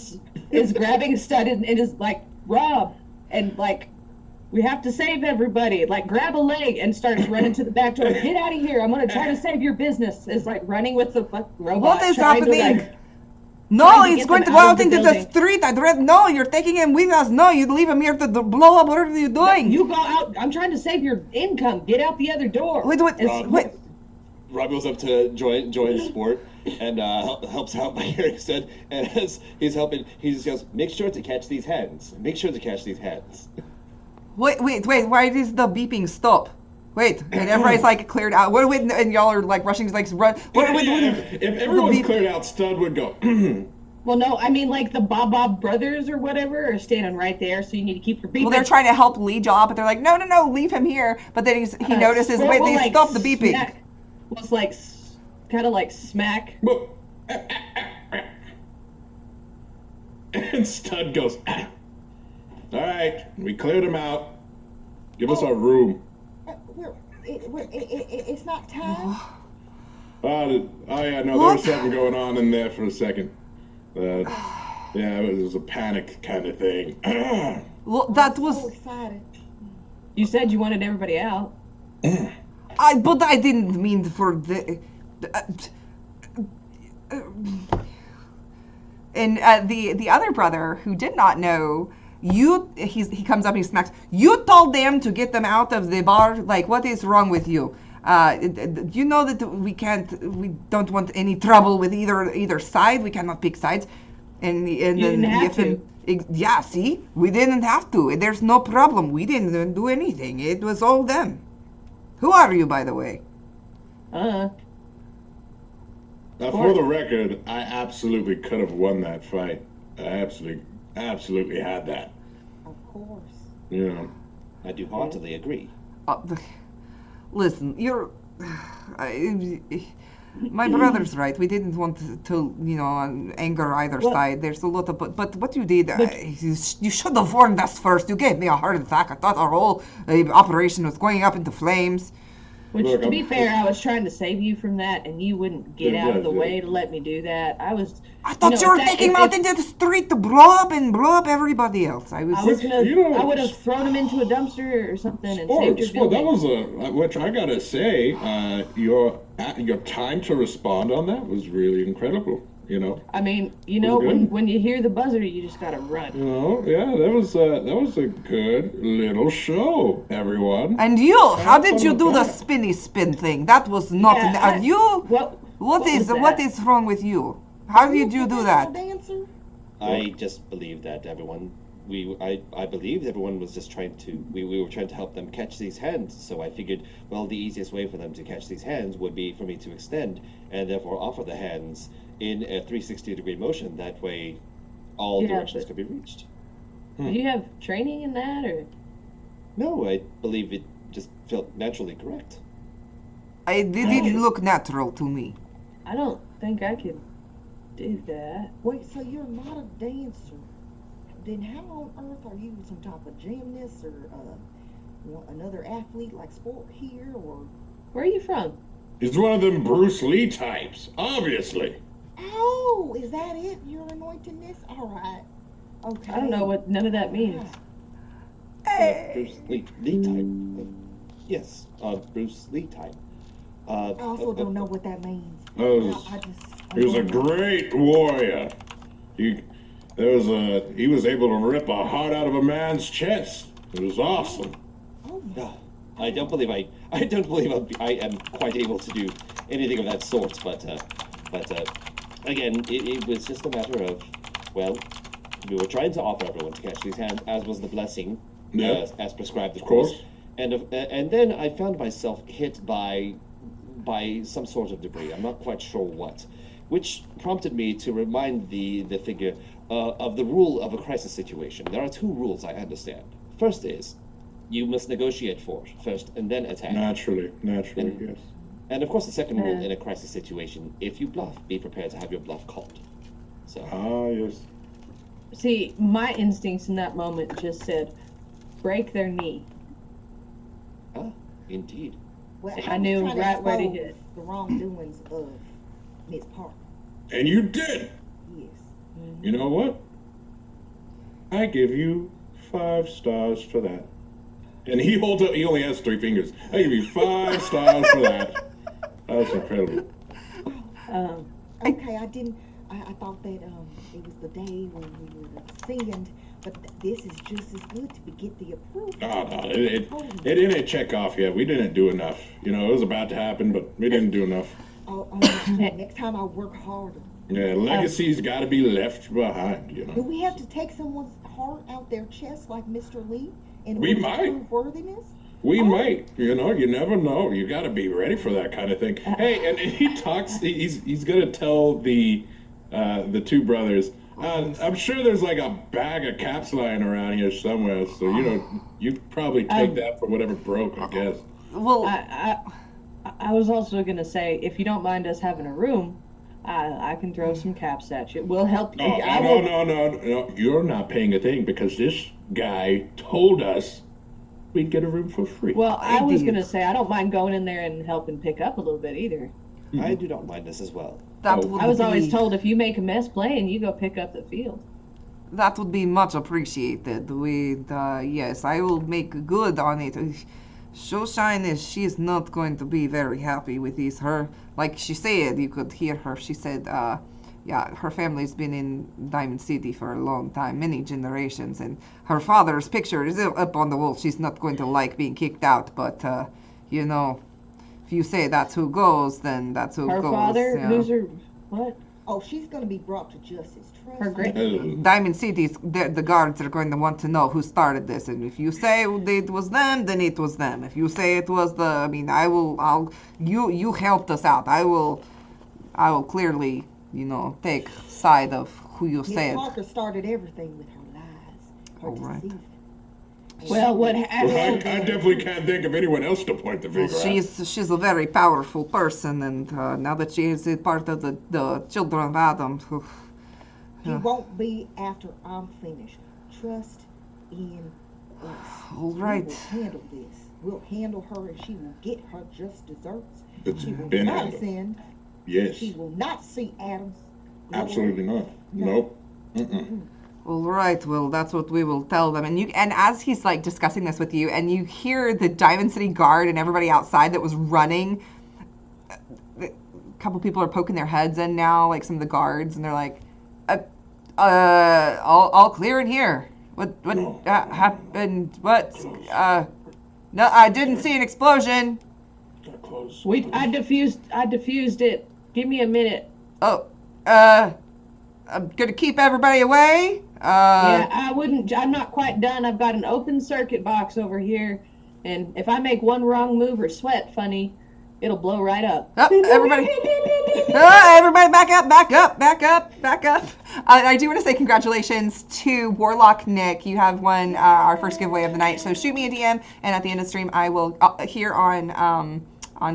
Stud and is like Rob and like we have to save everybody. Like grab a leg and starts running to the back door. Get out of here! I'm gonna try to save your business. Is like running with the robot. What is trying to, happening? like, No, trying to he's get going them to go out of out the into the building. street. I'd read. No, you're taking him with us. No, you leave him here to blow up. What are you doing? You go out. I'm trying to save your income. Get out the other door. Wait, wait, It's- wait. Rob goes up to join Sport and helps out by hearing said, and as he's helping, he just yells, "Make sure to catch these hands! Make sure to catch these hands!" Wait. Why does the beeping stop? Wait, and everybody's like cleared out. What? Wait, and y'all are like rushing to like run. If everyone's cleared out, Stud would go. Well, no, I mean like the Bob brothers or whatever are standing right there, so you need to keep your beeping. Well, they're trying to help Lee Jaw, but they're like, no, leave him here. But then he notices, Sport wait, will, they like, stopped the beeping. smack- Well, it's like kind of like smack. And Stud goes. All right, we cleared him out. Give us our room. It's not time. Oh yeah, no, there was something going on in there for a second. Yeah, it was a panic kind of thing. Well, that So was. excited. You said you wanted everybody out. But I didn't mean for the. And the other brother who did not know, he comes up and he smacks. You told them to get them out of the bar. Like, what is wrong with you? You know that we don't want any trouble with either side. We cannot pick sides. And then didn't have to. Yeah, see, we didn't have to. There's no problem. We didn't do anything. It was all them. Who are you, by the way? Now, for the record, I absolutely could have won that fight. I absolutely had that. Of course. You know. I do heartily agree. Listen, my brother's right. We didn't want to anger either side. There's a lot of, but what you did, you should have warned us first. You gave me a heart attack. I thought our whole operation was going up into flames. Which, Look, to be fair, I was trying to save you from that, and you wouldn't get out of the way to let me do that. I thought you were taking him out into the street to blow up everybody else. I I would have thrown him into a dumpster or something and saved your Sport, that building. was which I gotta say, your time to respond on that was really incredible. You know. I mean, good. when you hear the buzzer, you just gotta run. You know, yeah, that was a good little show, everyone. And you, how did you fun do with the that. spinny spin thing? That was not. Yeah, what What was what that? is wrong with you? How did you do that? Dancer? I just believe that everyone. I believed everyone was just trying to. We were trying to help them catch these hands. So I figured, well, the easiest way for them to catch these hands would be for me to extend and therefore offer the hands in a 360-degree motion. That way, all directions could be reached. Do you have training in that, or? No, I believe it just felt naturally correct. It didn't look natural to me. I don't think I could do that. Wait, so you're not a dancer? Then how on earth are you some type of gymnast or another athlete like Sport here, or? Where are you from? He's one of them Bruce Lee types, obviously. Oh, is that it? You're anointing this? All right. Okay. I don't know what none of that means. Bruce Lee type. Yes, Bruce Lee type. I also don't know what that means. He was a great warrior. He was able to rip a heart out of a man's chest. It was awesome. Oh, I don't believe I am quite able to do anything of that sort. But again, it was just a matter of, well, we were trying to offer everyone to catch these hands, as was the blessing, Yeah. as prescribed, of course. course. And then I found myself hit by some sort of debris. I'm not quite sure what, which prompted me to remind the figure of the rule of a crisis situation. There are two rules I understand. First is, you must negotiate first and then attack. Naturally, yes. And of course, the second rule in a crisis situation: if you bluff, be prepared to have your bluff called. So. Ah, yes. See, my instincts in that moment just said, break their knee. Indeed. Well, I knew was trying right where to expose hit. the wrongdoings of Miss Parker. And you did. Yes. You know what? I give you 5 stars for that. And he holds up, he only has 3 fingers. I give you 5 stars for that. That's incredible. Okay, I didn't. I thought that it was the day when we were sinned, but this is just as good to get the approval. No, it didn't check off yet. We didn't do enough. You know, it was about to happen, but we didn't do enough. Oh, next time I'll work harder. Yeah, legacy's got to be left behind, you Do know. we have to take someone's heart out their chest like Mr. Lee in We order might. to prove worthiness? We might, you know, you never know. You got to be ready for that kind of thing. Hey, and he talks. He's gonna tell the 2 brothers. I'm sure there's like a bag of caps lying around here somewhere. So you know, you probably take that for whatever broke, I guess. Well, I was also gonna say, if you don't mind us having a room, I can throw some caps at you. We'll help you. No. You're not paying a thing because this guy told us we'd get a room for free. Well, I was gonna say I don't mind going in there and helping pick up a little bit either. I do not mind this as well. that Oh. would I was be, always told if you make a mess playing, you go pick up the field. that would be much appreciated. With yes, I will make good on it. Showshine she's not going to be very happy with this. Her, like she said, you could hear her. She said, yeah, her family's been in Diamond City for a long time, many generations, and her father's picture is up on the wall. She's not going to like being kicked out, but you know, if you say that's who goes, then that's who Her goes. father, yeah. who's her, what? Oh, she's going to be brought to justice. Trust Her great- me. Diamond City's the guards are going to want to know who started this, and if you say it was them, then it was them. If you say it was you helped us out. I will clearly, you know, take side of who you Miss said. Parker started everything with her lies, her All right. deceit. Well, what Well, happened? I definitely can't think of anyone else to point the finger at. She's a very powerful person, and now that she is a part of the children of Adam, He won't be after I'm finished. Trust in us. all right. We will handle this. We'll handle her and she will get her just desserts. It's She will been not handled. sin. Yes, She will not see Adam's glory. absolutely not. Nope. All right, well, that's what we will tell them. And as he's like discussing this with you, and you hear the Diamond City guard and everybody outside that was running. A couple people are poking their heads in now, like some of the guards, and they're like, all clear in here. What happened? What? No, I didn't see an explosion. Got close. I diffused it. Give me a minute. Oh, I'm gonna keep everybody away. Yeah, I'm not quite done. I've got an open circuit box over here, and if I make one wrong move or sweat funny, it'll blow right up. Oh, everybody. Everybody back up. I do want to say congratulations to Warlock Nick. You have won our first giveaway of the night. So shoot me a DM, and at the end of the stream, I will, here on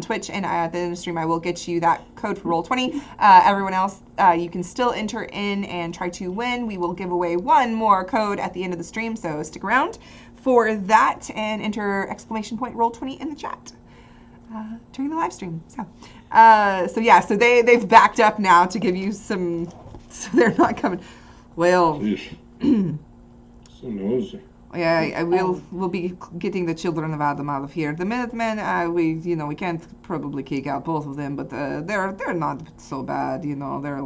Twitch, and at the end of the stream, I will get you that code for Roll20. Everyone else, you can still enter in and try to win. We will give away one more code at the end of the stream, so stick around for that, and enter !Roll20 in the chat during the live stream. So they've backed up now to give you some. So they're not coming. Well, So nosy. yeah, we'll be getting the children of Adam out of here. The Minutemen, we can't probably kick out both of them, but they're not so bad. You know, they're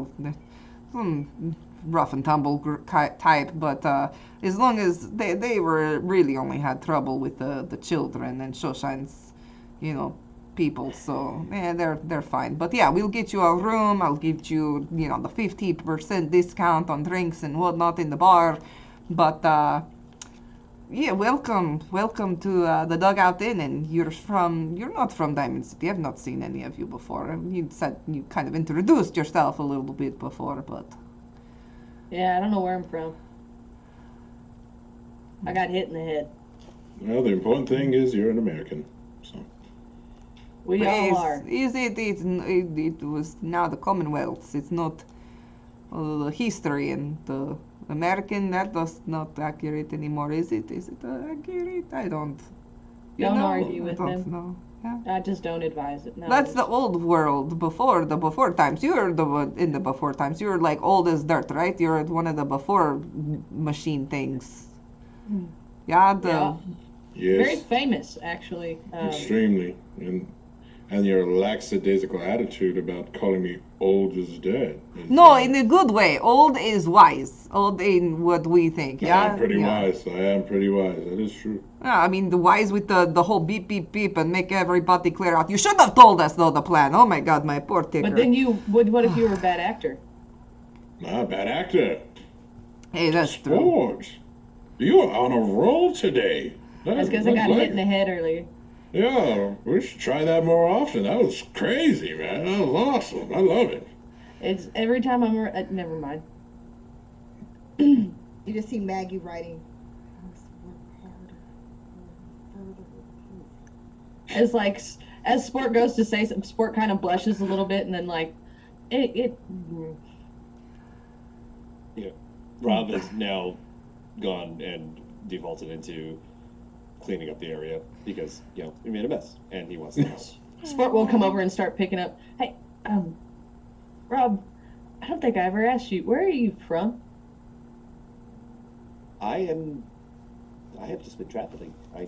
some rough and tumble type, but as long as they were really only had trouble with the children and Shoshine's, people, so they're fine. But yeah, we'll get you a room. I'll give you the 50% discount on drinks and whatnot in the bar. But yeah, welcome to the Dugout Inn. And you're not from Diamond City. I've not seen any of you before. You said you kind of introduced yourself a little bit before, but Yeah, I don't know where I'm from. I got hit in the head. Well, the important thing is you're an American. So We all are. It was now the Commonwealth. It's not the history and the American. That does not accurate anymore, is it? Is it accurate? I don't. Don't know, argue I with don't them. know. Yeah. I just don't advise it. No, That's the old world before the before times. You were the one in the before times. You were like old as dirt, right? You're one of the before machine things. Yeah, the Yeah. Very Yes, famous, actually. extremely. And your lackadaisical attitude about calling me old as dead. no, in a good way. Old is wise. Old in what we think. I Yeah, am pretty yeah. wise. I am pretty wise. That is true. Yeah, I mean the wise with the whole beep beep beep and make everybody clear out. You should have told us though the plan. Oh my God, my poor ticker. But then what if you were a bad actor? Not a bad actor. Hey, that's true. Sports. You are on a roll today. That's because I got hit in the head earlier. Yeah, we should try that more often. That was crazy, man. That was awesome. I love it. It's every time I'm. Never mind. You just see Maggie writing. "Must work harder, further improve." As Sport goes to say something, Sport kind of blushes a little bit, and then like, it. Yeah. Rob is now gone and defaulted into cleaning up the area because, we made a mess and he wants to help. Sport will come over and start picking up. Hey, Rob, I don't think I ever asked you, where are you from? I have just been traveling. I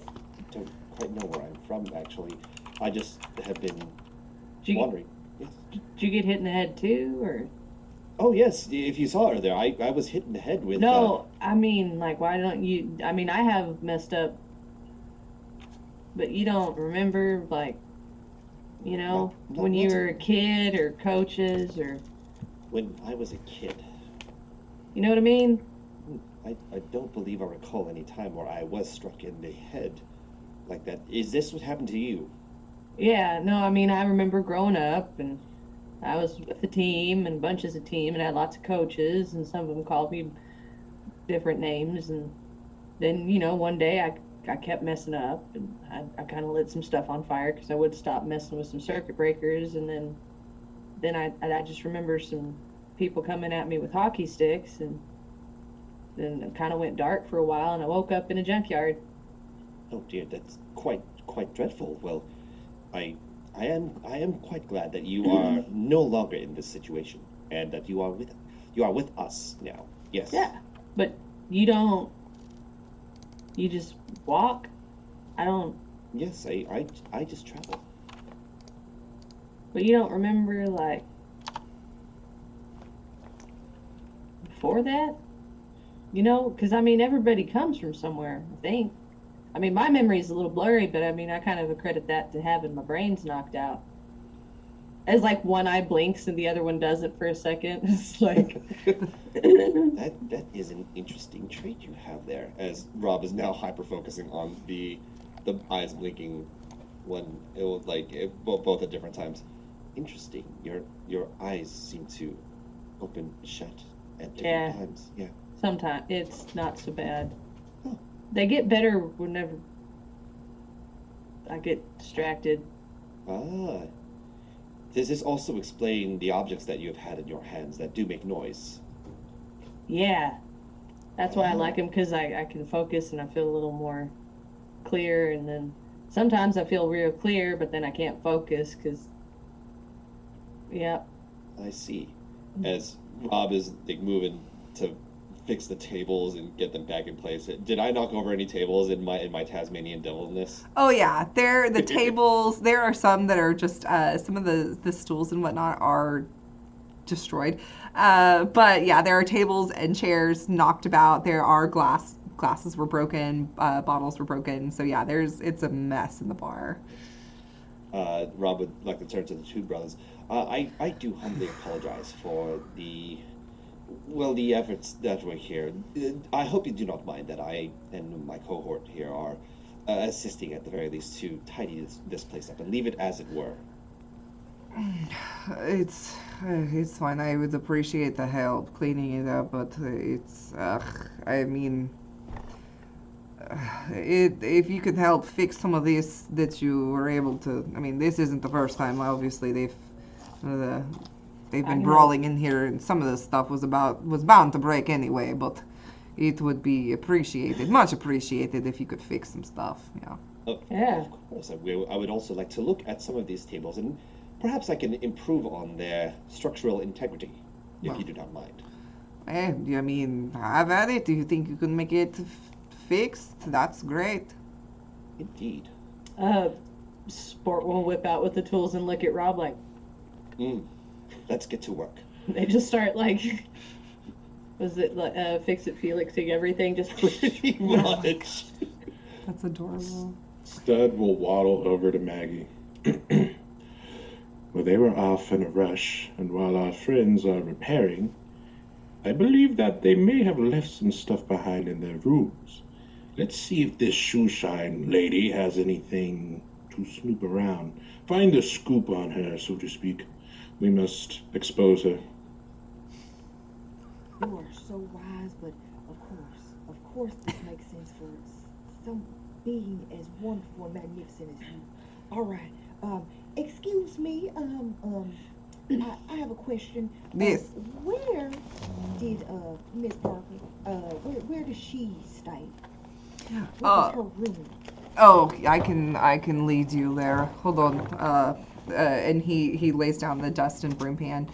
don't quite know where I'm from, actually. I just have been wandering. Yes. Did you get hit in the head too, or? Oh, yes. If you saw her there, I was hit in the head with... No, I mean, like, why don't you... I mean, I have messed up, but you don't remember, like, when you were a kid or coaches or... When I was a kid. You know what I mean? I don't believe I recall any time where I was struck in the head like that. Is this what happened to you? Yeah, no, I mean, I remember growing up, and I was with a team, and bunches of team, and I had lots of coaches, and some of them called me different names, and then, one day I kept messing up, and I kind of lit some stuff on fire, because I would stop messing with some circuit breakers, and then I just remember some people coming at me with hockey sticks, and then it kind of went dark for a while, and I woke up in a junkyard. Oh dear, that's quite dreadful. Well, I am quite glad that you are no longer in this situation, and that you are with us now. Yes. Yeah, but you just walk. I don't. Yes, I just travel. But you don't remember, like, before that? Because, I mean, everybody comes from somewhere, I think. I mean, my memory's a little blurry, but, I mean, I kind of accredit that to having my brains knocked out. As, like, one eye blinks and the other one doesn't for a second. It's like... That is an interesting trait you have there, as Rob is now hyper-focusing on the eyes blinking one, both at different times. Interesting. Your eyes seem to open shut at different times. Yeah. Sometimes it's not so bad. Huh. They get better whenever I get distracted. Ah. Does this also explain the objects that you have had in your hands that do make noise? Yeah. That's why I like them, because I can focus and I feel a little more clear, and then sometimes I feel real clear, but then I can't focus because... Yep. I see. As Rob is moving to fix the tables and get them back in place. Did I knock over any tables in my Tasmanian devilness? Oh yeah, the tables. There are some that are just some of the stools and whatnot are destroyed. But yeah, there are tables and chairs knocked about. There are glasses were broken, bottles were broken. So yeah, it's a mess in the bar. Rob would like to turn to the two brothers. I do humbly apologize for the efforts that were here. I hope you do not mind that I and my cohort here are assisting at the very least to tidy this place up and leave it as it were. It's fine. I would appreciate the help cleaning it up, but I mean, if you could help fix some of this that you were able to. I mean, this isn't the first time. Obviously, they've been brawling in here, and some of the stuff was bound to break anyway. But it would be appreciated, much appreciated, if you could fix some stuff. Yeah. Yeah. Of course. I would also like to look at some of these tables, and perhaps I can improve on their structural integrity, if you do not mind. I mean, have at it. Do you think you can make it fixed? That's great. Indeed. Sport will whip out with the tools and look at Rob like, Let's get to work. they just start like, was it like fix it Felixing everything? Just Pretty much. That's adorable. Stud will waddle over to Maggie. Well, they were off in a rush, and while our friends are repairing, I believe that they may have left some stuff behind in their rooms. Let's see if this shoeshine lady has anything to snoop around. Find the scoop on her, so to speak. We must expose her. You are so wise, but of course, this makes sense for some being as wonderful and magnificent as you. All right. Excuse me. I have a question. Yes. Where did Miss Parker? Where does she stay? What was her room? Oh, I can lead you there. Hold on. And he lays down the dust and broom pan.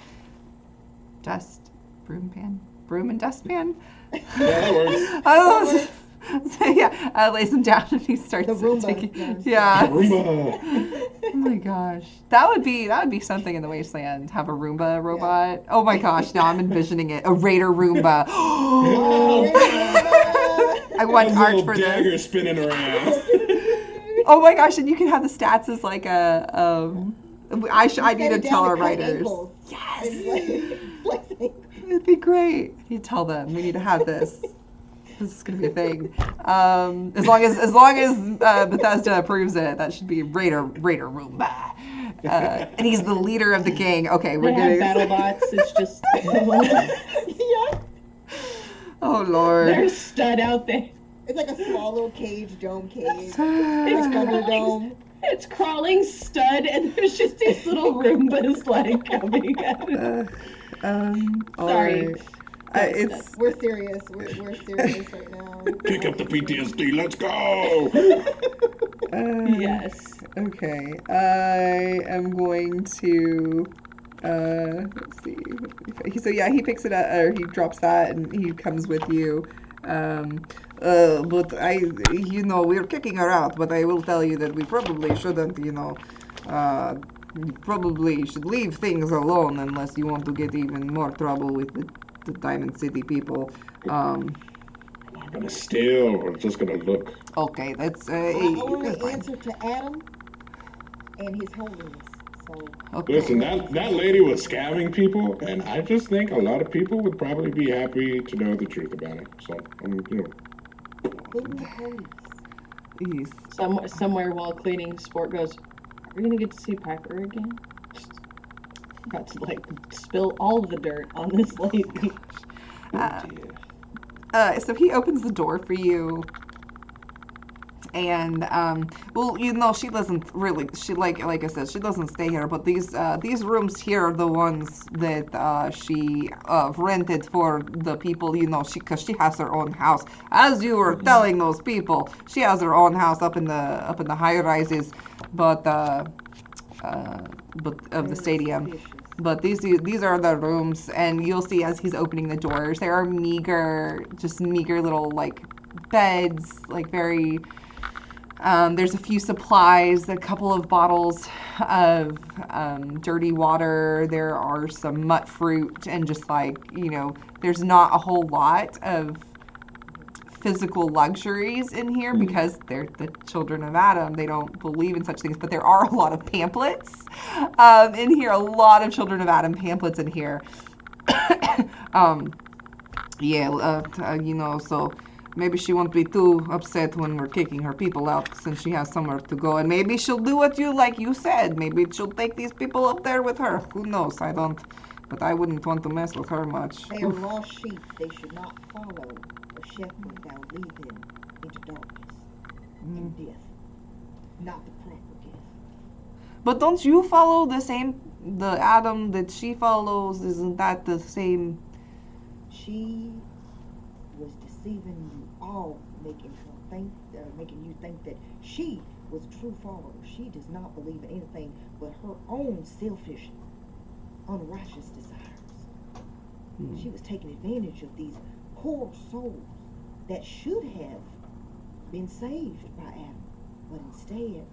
Broom and dustpan. Yeah, that works. Oh, so yeah, lays him down and he starts The Roomba. taking. Yes. Yeah. Roomba. Oh my gosh, that would be something in the wasteland. Have a Roomba robot. Oh my gosh, now I'm envisioning it. A Raider Roomba. I want His art little for dagger this. spinning around. Oh my gosh, and you can have the stats as like a. I need to tell our writers. Yes. It'd be great. You tell them we need to have this. This is gonna be a thing. As long as Bethesda approves it, that should be Raider Roomba. And he's the leader of the gang. Okay, we're they have getting. BattleBots. It's just Yeah. Oh Lord. there's Stud out there. It's like a small little cage, dome cage. It's Like crawling, Thunderdome. it's crawling Stud, and there's just these little Roombas like coming at it. Sorry. Alright. It's We're serious. We're serious right now. Pick up the PTSD. Let's go. Yes. okay. I am going to let's see. So yeah, he picks it up or he drops that and he comes with you. But we're kicking her out, but I will tell you that we probably shouldn't, probably should leave things alone unless you want to get even more trouble with the Diamond City people. I'm not gonna steal. We're just gonna look. Okay, that's I that's only fine. answer to Adam and His Holiness. So Okay. Listen, that lady was scamming people, and I just think a lot of people would probably be happy to know the truth about it. So, including the police. Yes. Somewhere while cleaning, Sport goes, "Are we gonna get to see Piper again?" About to like spill all the dirt on this lady. So he opens the door for you, and she doesn't really. She like I said, she doesn't stay here. But these rooms here are the ones that she rented for the people. Because she has her own house. As you were telling those people, she has her own house up in the high rises, but of the stadium. Suspicious. But these are the rooms, and you'll see as he's opening the doors, there are meager little like beds, like very. There's a few supplies, a couple of bottles of dirty water. There are some mutt fruit, and just there's not a whole lot of physical luxuries in here because they're the children of Adam. They don't believe in such things, but there are a lot of pamphlets in here. A lot of children of Adam pamphlets in here. So maybe she won't be too upset when we're kicking her people out since she has somewhere to go, and maybe she'll do what you said. Maybe she'll take these people up there with her. Who knows? I don't. But I wouldn't want to mess with her much. They are lost sheep. They should not follow a shepherd that will lead them into darkness and death. Not the proper gift. But don't you follow the Adam that she follows? Isn't that the same? She was deceived. deceiving you all, making you think that she was a true follower. She does not believe in anything but her own selfish, unrighteous desires. She was taking advantage of these poor souls that should have been saved by Adam, but instead,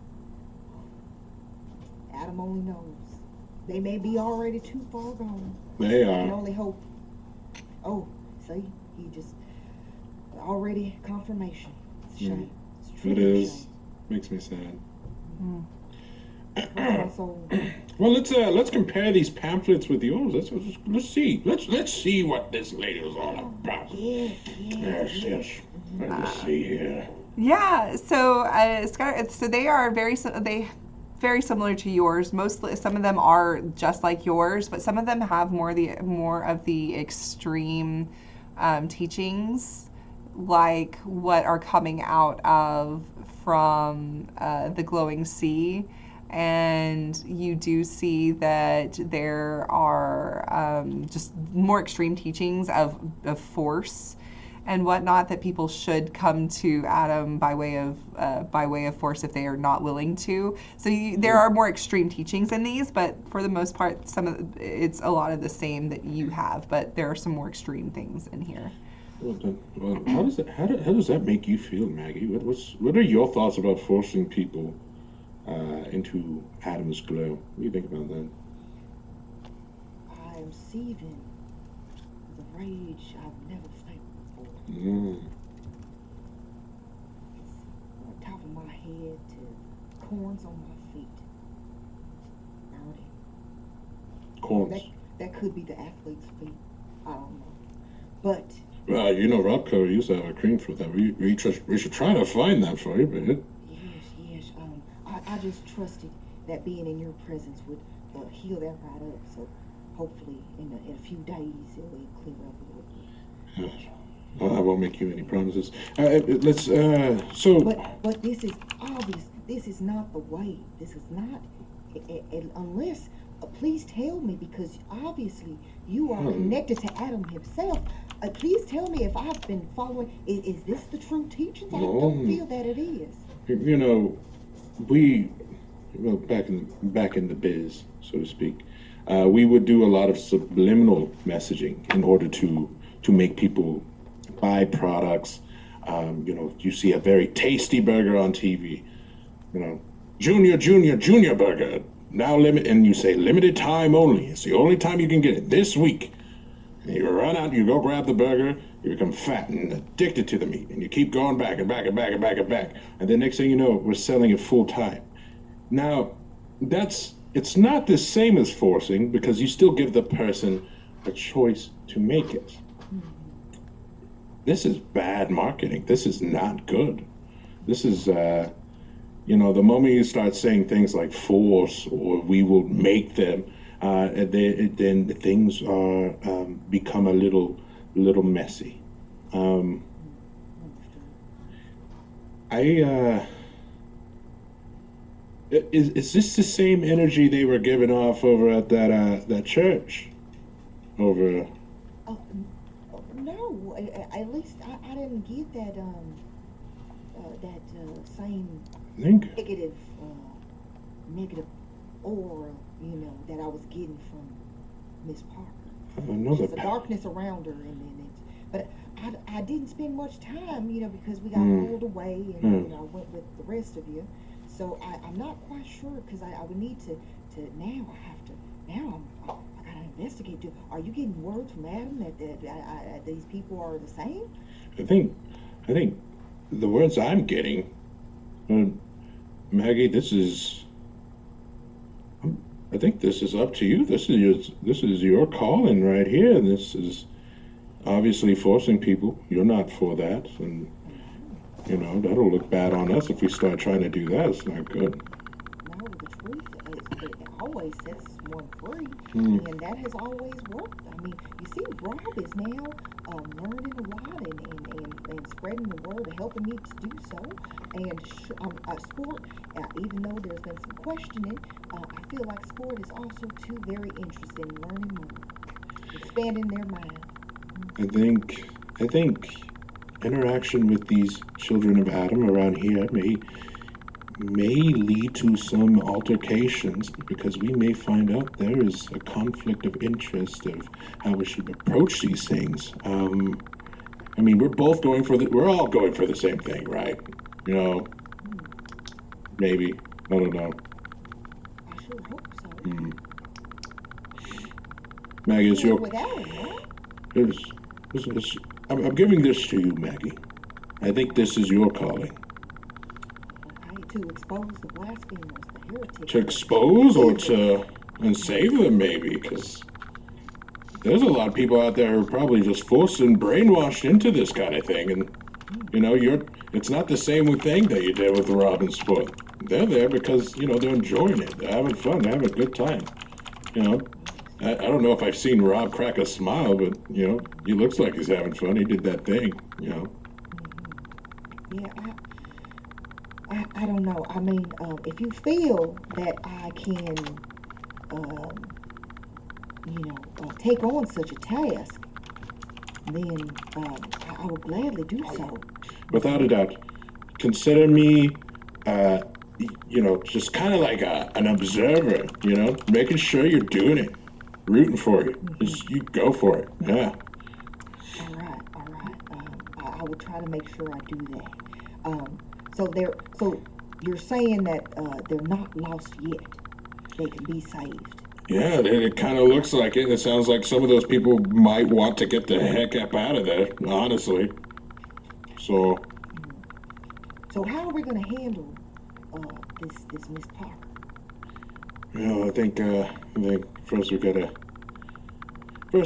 Adam only knows. They may be already too far gone. They I can are. only hope. Oh, see, he just already confirmation. It's a shame. It's It truly a is. shame. Makes me sad. Hurts my soul. Well, let's compare these pamphlets with yours. Let's see. Let's see what this lady was all about. Yes. Let's see here. Yeah, so so they are very similar to yours. Mostly, some of them are just like yours, but some of them have more of the extreme teachings, like what are coming out of from the glowing sea. And you do see that there are just more extreme teachings of force and whatnot, that people should come to Adam by way of force if they are not willing to. So there are more extreme teachings in these, but for the most part, it's a lot of the same that you have, but there are some more extreme things in here. Well, how does that make you feel, Maggie? What are your thoughts about forcing people into Adam's glow? What do you think about that? I am seething with a rage I've never felt before. Mm. It's on the top of my head to corns on my feet. Burning. Corns. That could be the athlete's feet. I don't know. But Well, Rob Curry used to have a cream for that. We should try to find that for you, but yes. I just trusted that being in your presence would heal that right up. So hopefully in a few days it will clear up a little bit. I won't make you any promises. So. But this is obvious. This is not the way. This is not unless. Please tell me, because obviously you are connected to Adam himself. Please tell me if I've been following. Is this the true teachings? I don't feel that it is. Back in the biz, so to speak, we would do a lot of subliminal messaging in order to make people buy products. You see a very tasty burger on TV. Junior burger. Now and you say limited time only. It's the only time you can get it this week. And you run out, you go grab the burger, you become fat and addicted to the meat, and you keep going back and back and back and back and back. And then next thing you know, we're selling it full time. Now, it's not the same as forcing, because you still give the person a choice to make it. This is bad marketing. This is not good. This is the moment you start saying things like force or we will make them, then things are become a little messy. Is this the same energy they were giving off over at that church? Over. No, at least I didn't get that same negative aura, that I was getting from Miss Parker. There's a darkness around her, but I didn't spend much time, because we got pulled away, and I went with the rest of you. So I'm not quite sure, because I would need to I gotta investigate. Are you getting word from Adam that these people are the same? I think the words I'm getting, Maggie, I think this is up to you. This is your calling right here. This is obviously forcing people. You're not for that, and that'll look bad on us if we start trying to do that. It's not good. No, the truth is, it always sets one free, and that has always worked. I mean, you see, Rob is now learning a lot and spreading the word, helping me to do so. And sport, even though there's been some questioning, I feel like sport is also too very interested in learning more, expanding their mind. I think interaction with these children of Adam around here may lead to some altercations because we may find out there is a conflict of interest of how we should approach these things. I mean, we're all going for the same thing, right? You know, maybe. I don't know. I sure hope so. Hmm. Maggie, it's your. Without him, right? I'm giving this to you, Maggie. I think this is your calling. Okay, to expose the blasphemers, the heretics. To expose or to and save them, maybe, because there's a lot of people out there who are probably just forced and brainwashed into this kind of thing, and it's not the same thing that you did with the Robin sport. They're there because they're enjoying it, they're having fun, they're having a good time. I don't know if I've seen Rob crack a smile, but he looks like he's having fun. He did that thing. Yeah, I don't know. I mean, if you feel that I can, take on such a task, then I will gladly do so. Without a doubt, consider me, just kind of like an observer. Making sure you're doing it, rooting for you. Just you go for it. Yeah. All right. I will try to make sure I do that. So you're saying that they're not lost yet. They can be saved. Yeah, it kind of looks like it. It sounds like some of those people might want to get the heck up out of there, honestly. So how are we going to handle this Miss Parker? I think first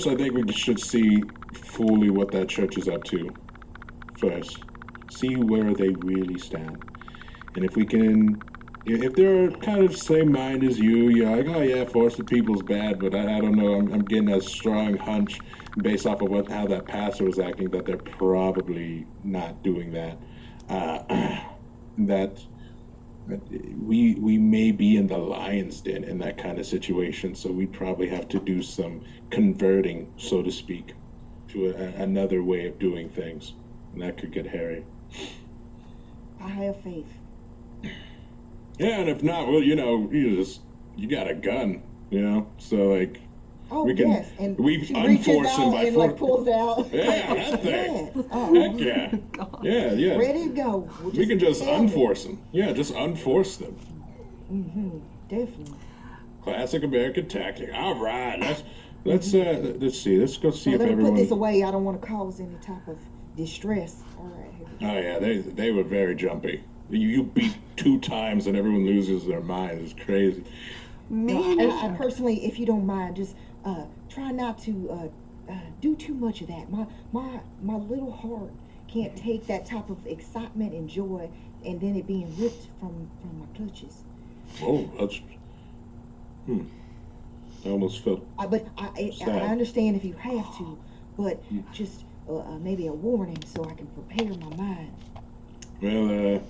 I think we should see fully what that church is up to. First, see where they really stand, and if they're kind of same mind as you're like, oh yeah, forcing people's bad, but I don't know. I'm getting a strong hunch based off of how that pastor was acting that they're probably not doing that. That we may be in the lion's den in that kind of situation, so we'd probably have to do some converting, so to speak, to another way of doing things, and that could get hairy. I have faith. Yeah, and if not, well, you got a gun, so like. Oh, We can, yes, and we've she reaches unforced them out by and pulls out. Yeah, that thing. Yes. Oh, Heck yeah. Yeah. ready to go. We can just unforce them. Yeah, just unforce them. Definitely. Classic American tactic. All right, let's see. Let's go see if let me everyone. put this away. I don't want to cause any type of distress. All right. Here we go. Oh yeah, they were very jumpy. You beat 2 times and everyone loses their mind. It's crazy. No, I personally, if you don't mind, just try not to do too much of that. My little heart can't take that type of excitement and joy, and then it being ripped from my clutches. Oh, that's. I almost felt. But I understand if you have to, but just maybe a warning so I can prepare my mind. Well,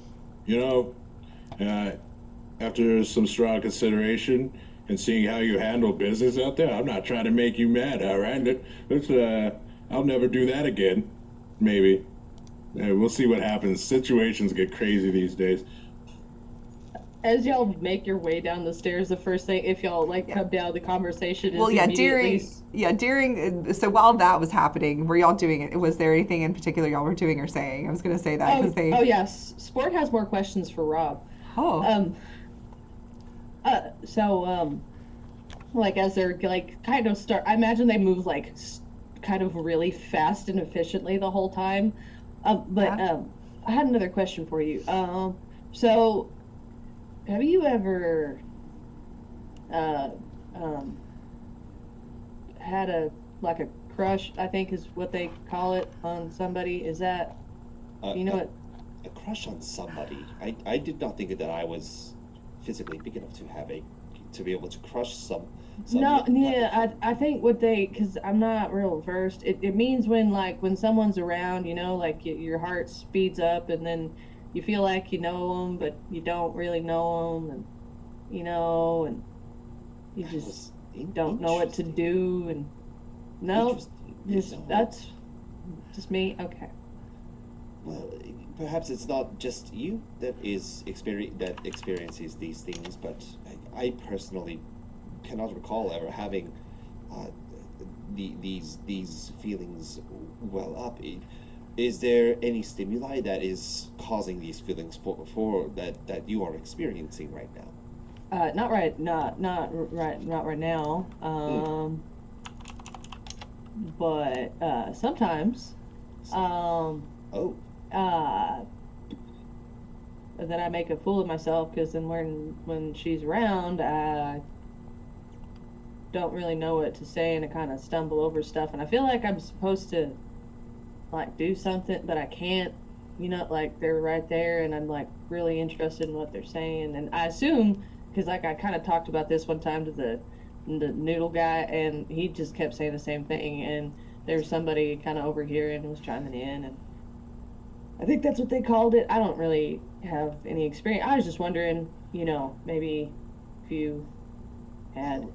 after some strong consideration and seeing how you handle business out there, I'm not trying to make you mad, all right? I'll never do that again, maybe. We'll see what happens. Situations get crazy these days. As y'all make your way down the stairs, the first thing, if y'all come down, the conversation is during so while that was happening, were y'all doing it? Was there anything in particular y'all were doing or saying? I was going to say that because Oh yes, Sport has more questions for Rob. Oh. As they're kind of start, I imagine they move kind of really fast and efficiently the whole time. I had another question for you. So have you ever had a crush, I think is what they call it, on somebody? Is that you know what? A crush on somebody. I did not think that I was physically big enough to be able to crush some. No, yeah, I think because I'm not real versed. It means when someone's around, your heart speeds up, and then you feel like you know them, but you don't really know them, and and you just don't know what to do, and no, that's just me. Okay. well, perhaps it's not just you that experiences these things, but I personally cannot recall ever having uh, these feelings well up. Is there any stimuli that is causing these feelings for that you are experiencing right now? Not right now. Hmm. But sometimes, um, Oh, uh, then I make a fool of myself because then when she's around, I don't really know what to say and I kind of stumble over stuff, and I feel like I'm supposed to like do something, but I can't. You know, like they're right there, and I'm like really interested in what they're saying, and I assume because like I kind of talked about this one time to the noodle guy, and he just kept saying the same thing, and there's somebody kind of over here and was chiming in, and I think that's what they called it. I don't really have any experience. I was just wondering, maybe if you had. oh.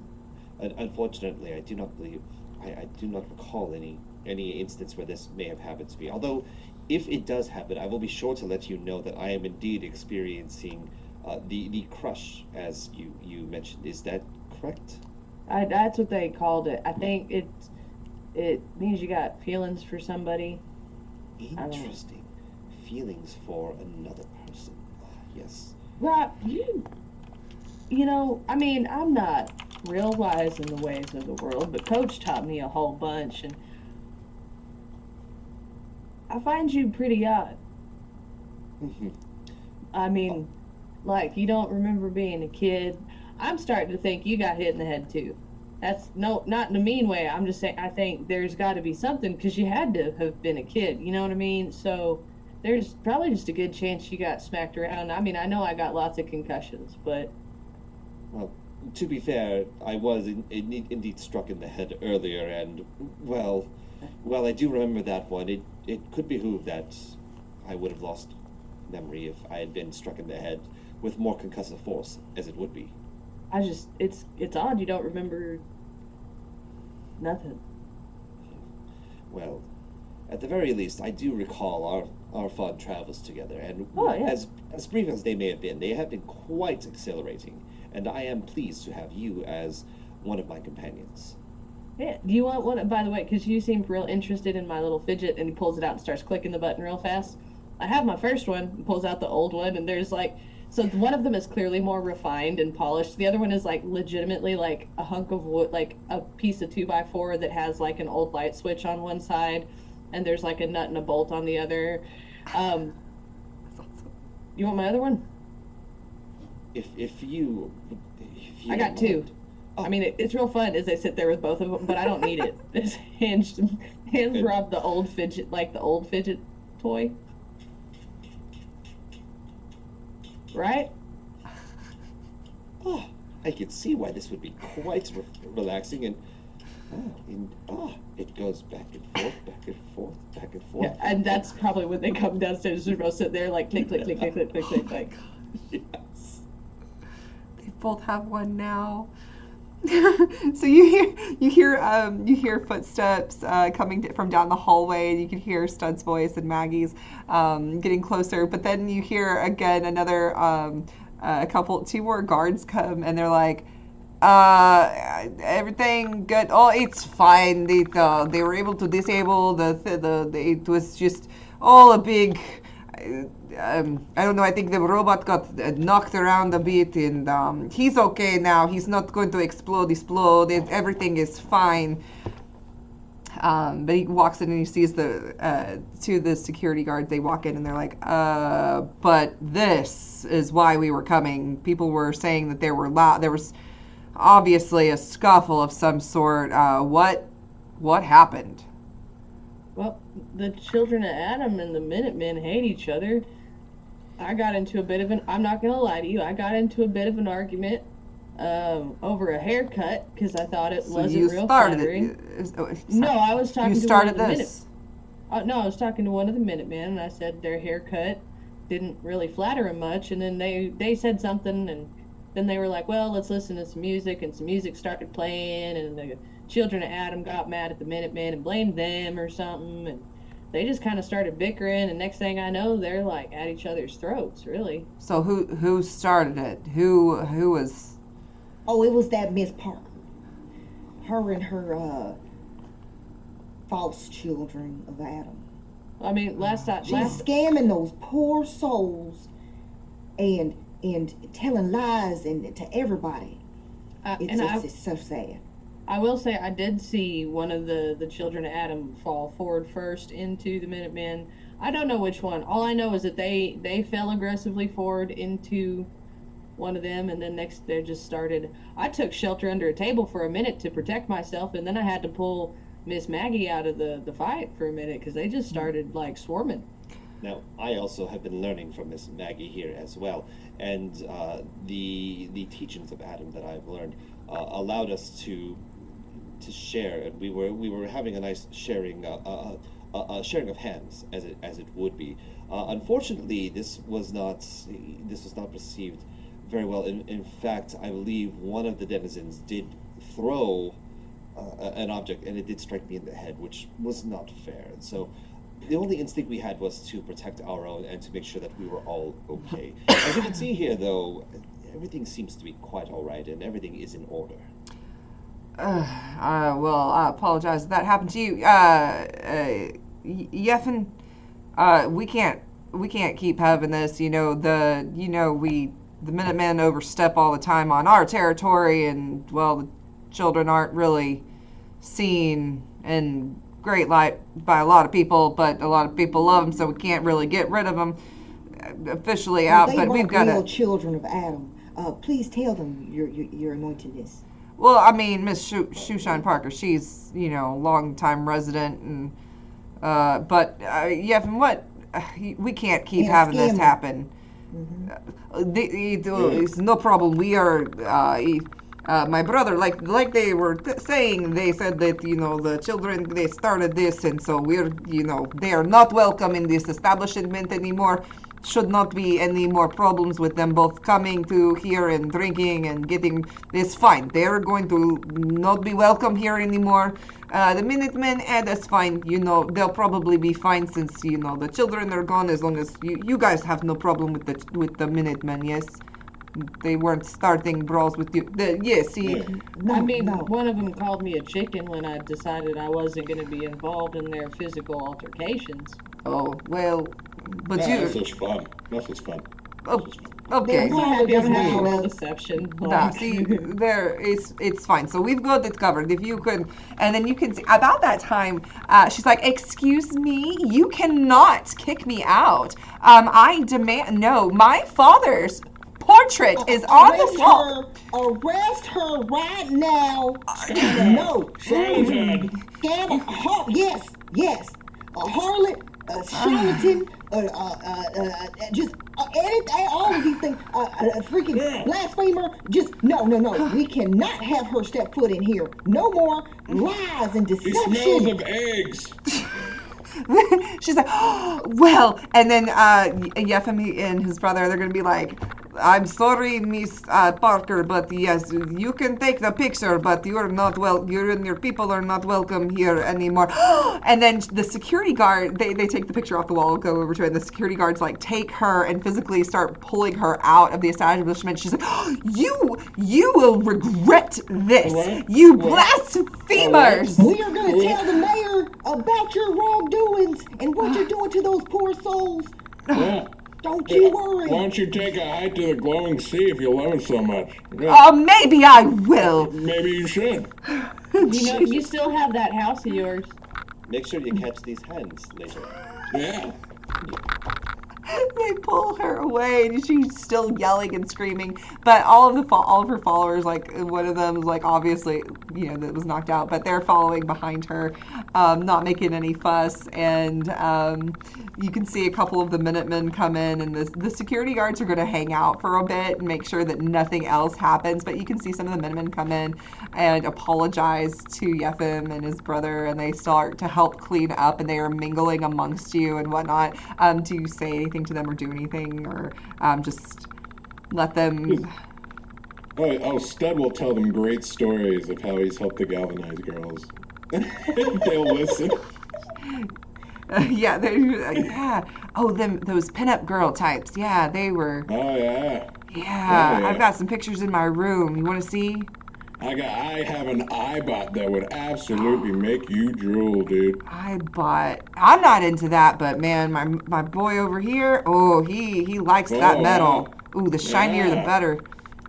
Unfortunately, I do not believe I do not recall any instance where this may have happened to me. Although, if it does happen, I will be sure to let you know that I am indeed experiencing the crush, as you mentioned. Is that correct? That's what they called it. I think it means you got feelings for somebody. I don't know. Interesting. Feelings for another person. Ah, yes. Rob, I mean, I'm not real wise in the ways of the world, but Coach taught me a whole bunch, and I find you pretty odd. Mhm. I Oh, mean, like, you don't remember being a kid. I'm starting to think you got hit in the head, too. That's no, not in a mean way. I'm just saying, I think there's got to be something because you had to have been a kid. You know what I mean? So there's probably just a good chance you got smacked around. I mean, I know I got lots of concussions, but well, to be fair, I was indeed struck in the head earlier, and well, well, I do remember that one. It could behoove that I would have lost memory if I had been struck in the head with more concussive force, as it would be. it's odd you don't remember nothing. Well, at the very least, I do recall our fun travels together, and Oh yeah. as brief as they have been quite exhilarating, and I am pleased to have you as one of my companions. Yeah. Do you want one, by the way, because you seemed real interested in my little fidget, and he pulls it out and starts clicking the button real fast. I have my first one, and pulls out the old one, and there's like, so one of them is clearly more refined and polished. The other one is like legitimately like a hunk of wood, like a piece of 2x4 that has like an old light switch on one side, and there's like a nut and a bolt on the other. Um, That's awesome. you want my other one? If you I don't got two. mind. I Oh, mean, it's real fun as I sit there with both of them, but I don't need it. This hands and Rob the old fidget, like the old fidget toy, right? oh, I can see why this would be quite relaxing, and it goes back and forth, back and forth, back and Yeah, forth. and that's probably when they come downstairs. They're both sit there like click, click, click, click, click, click, Oh click, my click. god. Yes. They both have one now. So you hear footsteps coming from down the hallway, and you can hear Stud's voice and Maggie's getting closer. But then you hear again another two more guards come, and they're like, everything good. Oh, it's fine. They were able to disable it was just all a big. I don't know. I think the robot got knocked around a bit, and he's okay now. He's not going to explode. Everything is fine. But he walks in and he sees two of the security guards. They walk in and they're like, but this is why we were coming. People were saying that there was obviously a scuffle of some sort. What happened? Well, the children of Adam and the Minutemen hate each other. I got into a bit of an. I'm not gonna lie to you. I got into a bit of an argument over a haircut because I thought it So wasn't you real started flattering. it. No, Sorry. I was You talking to one of started the Minute. this. No, I was talking to one of the Minutemen, and I said their haircut didn't really flatter him much, and then they said something, and then they were like, well, let's listen to some music, and some music started playing, and the children of Adam got mad at the Minutemen and blamed them or something, and they just kind of started bickering, and next thing I know, they're like at each other's throats, really. So who started it? Who was? Oh, it was that Miss Parker. Her and her false children of Adam. I mean, She's scamming those poor souls and telling lies and to everybody. It's so sad. I will say I did see one of the children of Adam fall forward first into the Minutemen. I don't know which one. All I know is that they fell aggressively forward into one of them, and then next they just started. I took shelter under a table for a minute to protect myself, and then I had to pull Miss Maggie out of the fight for a minute because they just started like swarming. Now, I also have been learning from Miss Maggie here as well, and the teachings of Adam that I've learned allowed us to share, and we were having a nice sharing sharing of hands as it would be. Unfortunately, this was not received very well. In fact, I believe one of the denizens did throw an object, and it did strike me in the head, which was not fair. And so the only instinct we had was to protect our own and to make sure that we were all okay. As you can see here, though, everything seems to be quite all right, and everything is in order. Well, I apologize if that happened to you. Yeffen, we can't keep having this. The Minutemen overstep all the time on our territory, and well, the children aren't really seen in great light by a lot of people, but a lot of people love them, so we can't really get rid of them officially out. But we've got real children of Adam. Please tell them your anointedness. Well, I mean, Miss Shoeshine Parker, she's, long-time resident, and, Yeffen, we can't keep having this happen. Mm-hmm. It's no problem. We are, my brother, like they were saying, they said that, the children, they started this, and so we're, they are not welcome in this establishment anymore. Should not be any more problems with them both coming to here and drinking and getting this fine. They're going to not be welcome here anymore. The Minutemen, that's fine. They'll probably be fine since, the children are gone, as long as you guys have no problem with the Minutemen, yes? They weren't starting brawls with you. Yes, see. I mean, one of them called me a chicken when I decided I wasn't going to be involved in their physical altercations. Oh, well, but That's just fun. That's just fun. Oh, okay. I'm happy to roll deception. Nah, see, it's fine. So we've got it covered. If you could, and then you can see, about that time, she's like, excuse me, you cannot kick me out. I demand, no, my father's portrait is on the wall. Arrest her right now. No. Yes. A harlot, a charlatan, just anything, all of these things, a freaking blasphemer. Just no. We cannot have her step foot in here. No more lies and deception. He smells of eggs. She's like, oh, well, and then Yeffen and his brother, they're going to be like, I'm sorry, Miss Parker, but yes, you can take the picture, but you and your people are not welcome here anymore. And then the security guard, they take the picture off the wall, go over to it, and the security guards like take her and physically start pulling her out of the establishment. She's like, oh, you will regret this, you blasphemers. We are going to tell the mayor about your wrongdoings and what you're doing to those poor souls. Yeah. Don't you worry. Why don't you take a hike to the glowing sea if you love it so much? Maybe I will. Maybe you should. You still have that house of yours. Make sure you catch these hens later. Yeah. They pull her away, and she's still yelling and screaming. But all of her followers, like one of them, like obviously, that was knocked out. But they're following behind her, not making any fuss. And you can see a couple of the Minutemen come in, and the security guards are going to hang out for a bit and make sure that nothing else happens. But you can see some of the Minutemen come in and apologize to Yeffen and his brother, and they start to help clean up, and they are mingling amongst you and whatnot. Do you say anything to them or do anything, or just let them? Stud will tell them great stories of how he's helped the galvanized girls. They'll listen. Yeah, yeah. Oh, those pinup girl types. Yeah, they were. Oh yeah. Yeah, Oh, yeah. I've got some pictures in my room. You want to see? I have an iBot that would absolutely make you drool, dude. I'm not into that, but man, my boy over here, oh, he likes that Oh metal. wow. Ooh, the shinier the Yeah. better.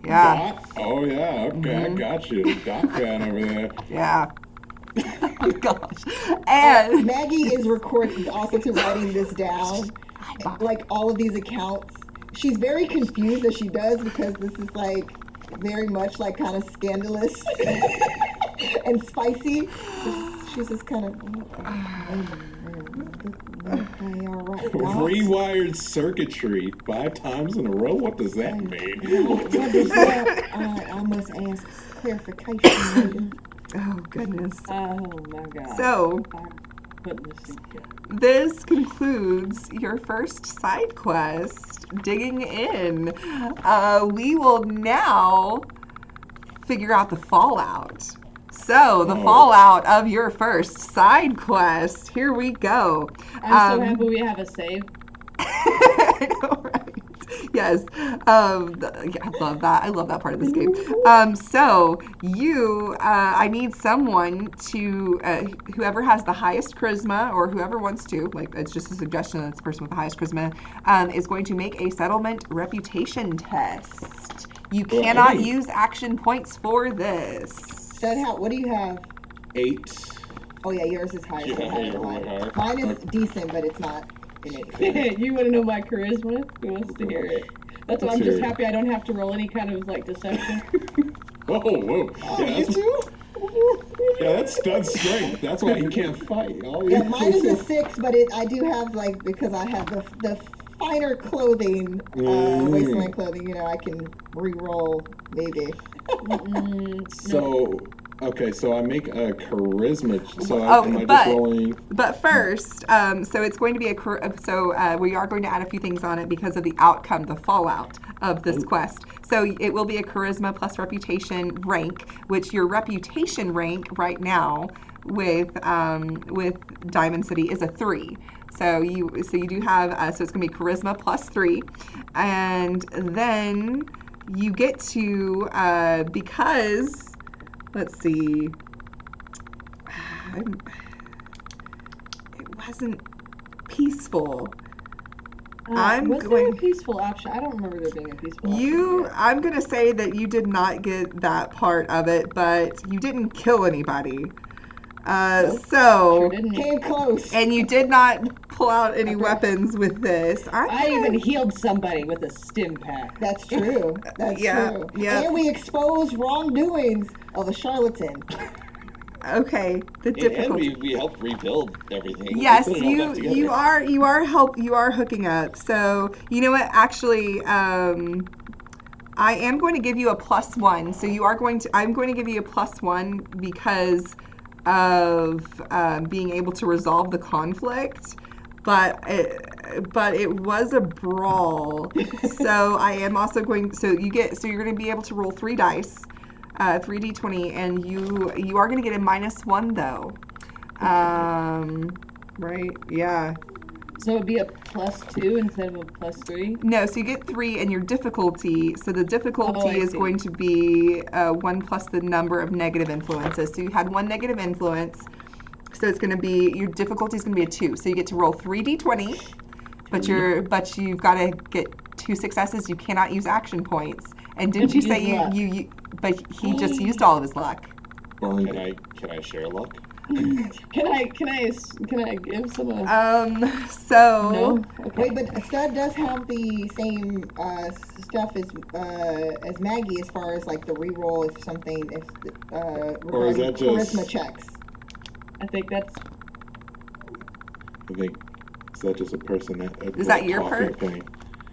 Yeah. Dot? Oh yeah, okay, I got you. Dot fan over there. Yeah. Oh gosh. And Maggie is also to writing this down, iBot. like all of these accounts. She's very confused as she does because this is like very much like kind of scandalous and spicy. She's just kind of okay, all right. Rewired circuitry 5 times in a row? What does that mean? What does that? I must ask clarification later. Oh goodness. Oh my god. So I'm putting this together. this concludes your first side quest, Digging In. We will now figure out the fallout. So, the fallout of your first side quest. Here we go. I'm so happy we have a save. I know, right? Yes. Yeah, I love that. I love that part of this game. So I need someone to, whoever has the highest charisma, or whoever wants to, like, it's just a suggestion that the person with the highest charisma is going to make a settlement reputation test. You cannot use action points for this. What do you have? 8. Oh yeah, yours is higher. Yeah, Mine. you're really high. Mine is decent, but it's not innate. You want to know my charisma? Who wants to hear it? That's why I'm Let's just hear it. happy I don't have to roll any kind of like deception. Whoa. Oh, Yeah, you too? yeah, that's stud strength. That's why he can't fight. Yeah, mine is a 6, but I do have like, because I have the finer clothing, waistline clothing. I can re-roll maybe. So, okay, so I make a charisma. So am I just rolling? But first, so it's going to be we are going to add a few things on it because of the outcome, the fallout of this quest. So it will be a charisma plus reputation rank, which your reputation rank right now with Diamond City is a 3. So you do have so it's going to be charisma plus 3, and then you get to because let's see, it wasn't peaceful. Was there a peaceful option? I don't remember there being a peaceful option. I'm going to say that you did not get that part of it, but you didn't kill anybody. Nope. So Sure didn't. Came close. And you did not pull out any weapons with this. I even healed somebody with a stim pack. That's true. That's true. Yeah. And we exposed wrongdoings of a charlatan. Okay, the And difficulty. we helped rebuild everything. Yes, We put it all back together. you are hooking up. So you know what? Actually, I am going to give you a +1. So I'm going to give you a +1 because of being able to resolve the conflict. But it was a brawl. So I am also going. So you're going to be able to roll 3 dice. 3d20, and you are going to get a -1 though. Right? Yeah. So it'd be a +2 instead of a +3? No, so you get 3 and your difficulty. So the difficulty is see. going to be 1 plus the number of negative influences. So you had 1 negative influence. So it's going to be, your difficulty is going to be a 2. So you get to roll 3d20, but you've got to get 2 successes. You cannot use action points. And didn't you say you but he just used all of his luck. Burned. Can I share luck? Can I give some? So No. Okay. Wait, but Stud does have the same stuff as Maggie as far as like the reroll if Or is that just charisma checks. I think that's. I think is that just a person that Is that your talking perk? thing?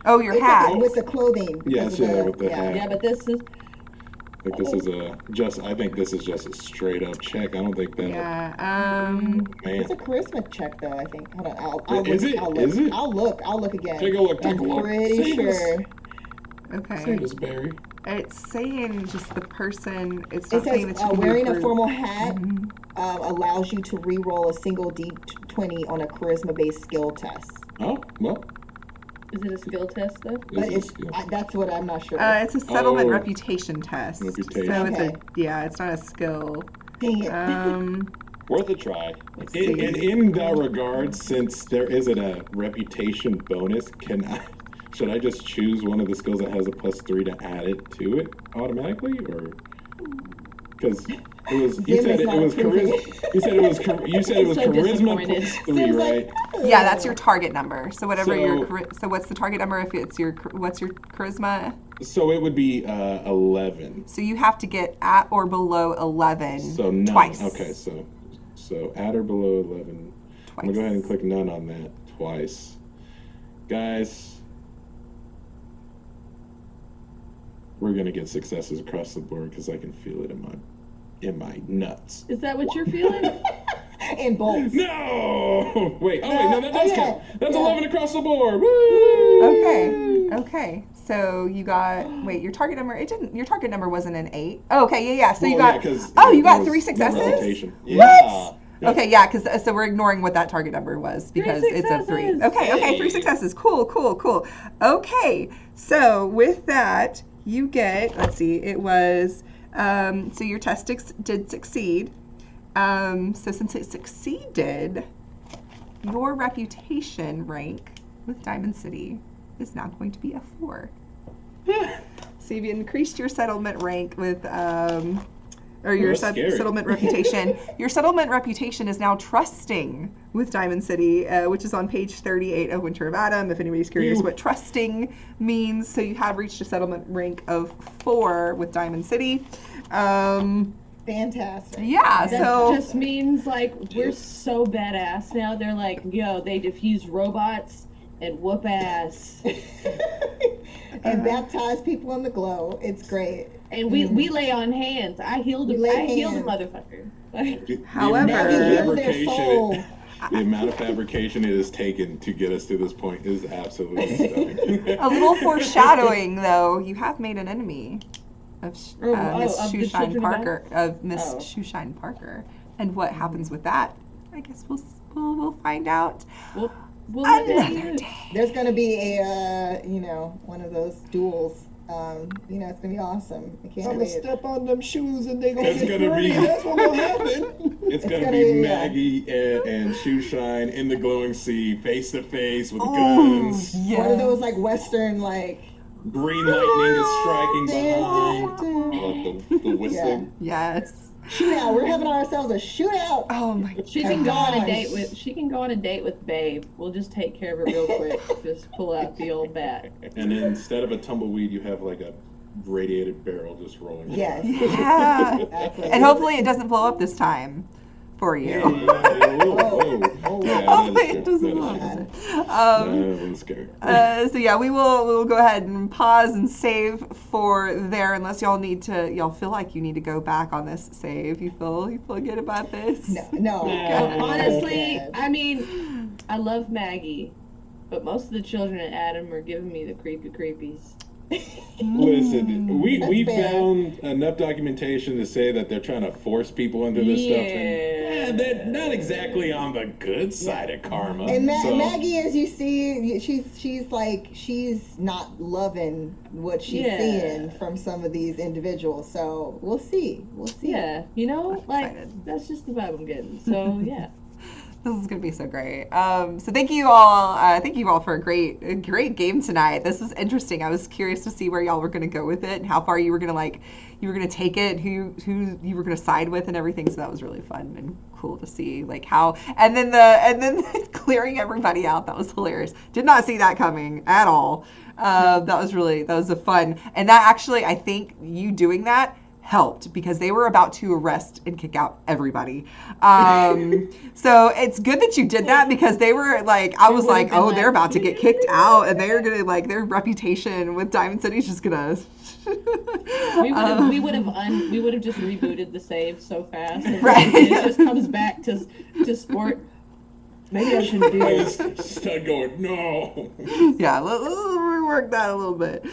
Oh, your It's hat. with the clothing. Yes, because of with the hat. Yeah, but this is. I think this is just a straight up check. I don't think that. Yeah. Man. It's a charisma check though. I think. Hold on. Is it? Is it? I'll look again. Take a look. Take a I'm look. pretty sure. Okay. Save us, Barry. It's saying just the person. It's It not saying says that you can be wearing a group. formal hat Mhm. allows you to re-roll a single d20 on a charisma-based skill test. Oh, well. Is it a skill test though? But this is- that's what I'm not sure. It's a settlement Oh. reputation test. Reputation. So Okay. it's not a skill. Dang it. Worth a try. Let's In, see. and in that regard, since there isn't a reputation bonus, should I just choose one of the skills that has a +3 to add it to it automatically, or because you Zim said is it not was approving. charisma. You said it was So charisma disappointed. +3, Zim's right? like, Yeah, that's your target number. So whatever So- so what's the target number if it's what's your charisma? So it would be 11. So you have to get at or below 11 So none. twice. Okay, so at or below 11. I'm gonna go ahead and click none on that twice, guys. We're gonna get successes across the board because I can feel it in my nuts. Is that what you're feeling? and bolts. No! Wait, no, that does yeah, count. That's yeah. 11 across the board. Woo! Okay. So you got your target number. Your target number wasn't an 8. Oh, okay, yeah. So you Well, got. yeah, 'cause Oh, you there got was 3 no successes. reputation. Yeah. Yeah. Okay, yeah, because so we're ignoring what that target number was because it's a 3. successes. Okay, 3 successes. Cool. Okay, so with that, you get. Let's see. It was. So your test did succeed. So since it succeeded, your reputation rank with Diamond City is now going to be a 4. So you've increased your settlement rank with, or your That's scary. settlement reputation. Your settlement reputation is now trusting with Diamond City, which is on page 38 of Winter of Adam, if anybody's curious what trusting means. So you have reached a settlement rank of 4 with Diamond City. Fantastic. Yeah, That so... just means like we're so badass now. They're like, yo, they diffuse robots and whoop ass. And baptize people in the glow. It's great. And we lay on hands. I healed We lay I healed a hands. motherfucker. Like, However- Now we heal their soul. The amount of fabrication it has taken to get us to this point is absolutely stunning. A little foreshadowing, though. You have made an enemy of Miss of the Shoeshine Children of Parker. Of Miss Oh. Shoeshine Parker, and what happens with that? I guess we'll find out we'll let that another be. day. There's gonna be a one of those duels. It's gonna be awesome. I can't wait. step on them shoes and they gonna It's get gonna dirty. be- That's what's gonna happen. It's gonna gonna be be, Maggie and Shoeshine in the glowing sea, face to face with Oh, guns. One of those like Western like. Green lightning is striking behind. Like the whistling. Yes. Shootout. We're having ourselves a shootout. Oh my God. She can go on a Gosh. date with Babe. We'll just take care of it real quick. Just pull out the old bat. And then instead of a tumbleweed, you have like a radiated barrel just rolling. Yes. Yeah. Exactly. And hopefully it doesn't blow up this time for you. Hopefully it doesn't blow up. That was scary. So yeah, we will go ahead and pause and save for there, unless y'all feel like you need to go back on this save. You feel good about this? No. Honestly, Okay. I mean, I love Maggie, but most of the children at Adam are giving me the creepies. Listen, we That's fair. found enough documentation to say that they're trying to force people into this stuff, Yeah. and they're not exactly on the good side of karma. And so- Maggie, as you see, she's not loving what she's Yeah. seeing from some of these individuals. So we'll see. Yeah, I'm like excited. that's just the vibe I'm getting. So yeah. This is gonna be so great. So thank you all for a great game tonight. This was interesting. I was curious to see where y'all were gonna go with it and how far you were gonna take it, who you were gonna side with and everything. So that was really fun and cool to see, like how and then clearing everybody out. That was hilarious. Did not see that coming at all. That was a fun, and that actually, I think you doing that helped because they were about to arrest and kick out everybody. So it's good that you did that because they were like, I was like, oh, they're about to get kicked out and they're gonna like their reputation with Diamond City is just gonna. We would have just rebooted the save so fast. And Right. It just comes back to sport. Maybe I shouldn't do I this. just started going, no. Yeah, let's rework that a little bit.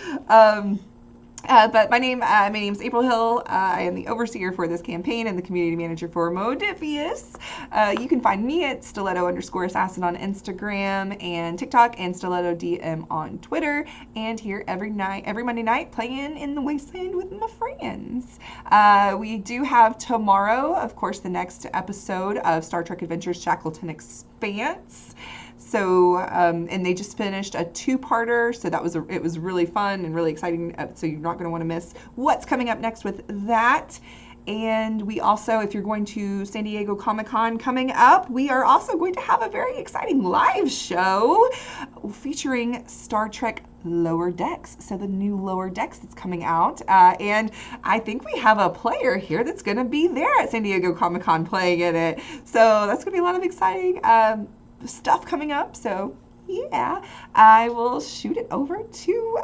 But my name's April Hill. I am the overseer for this campaign and the community manager for Modiphius. You can find me at stiletto_assassin on Instagram and TikTok, and stiletto DM on Twitter. And here every Monday night, playing in the wasteland with my friends. We do have tomorrow, of course, the next episode of Star Trek Adventures Shackleton Expanse. So, and they just finished a 2-parter, so it was really fun and really exciting. So you're not going to want to miss what's coming up next with that. And we also, if you're going to San Diego Comic-Con coming up, we are also going to have a very exciting live show featuring Star Trek Lower Decks. So the new Lower Decks that's coming out. And I think we have a player here that's going to be there at San Diego Comic-Con playing in it. So that's going to be a lot of exciting stuff coming up. So yeah, I will shoot it over to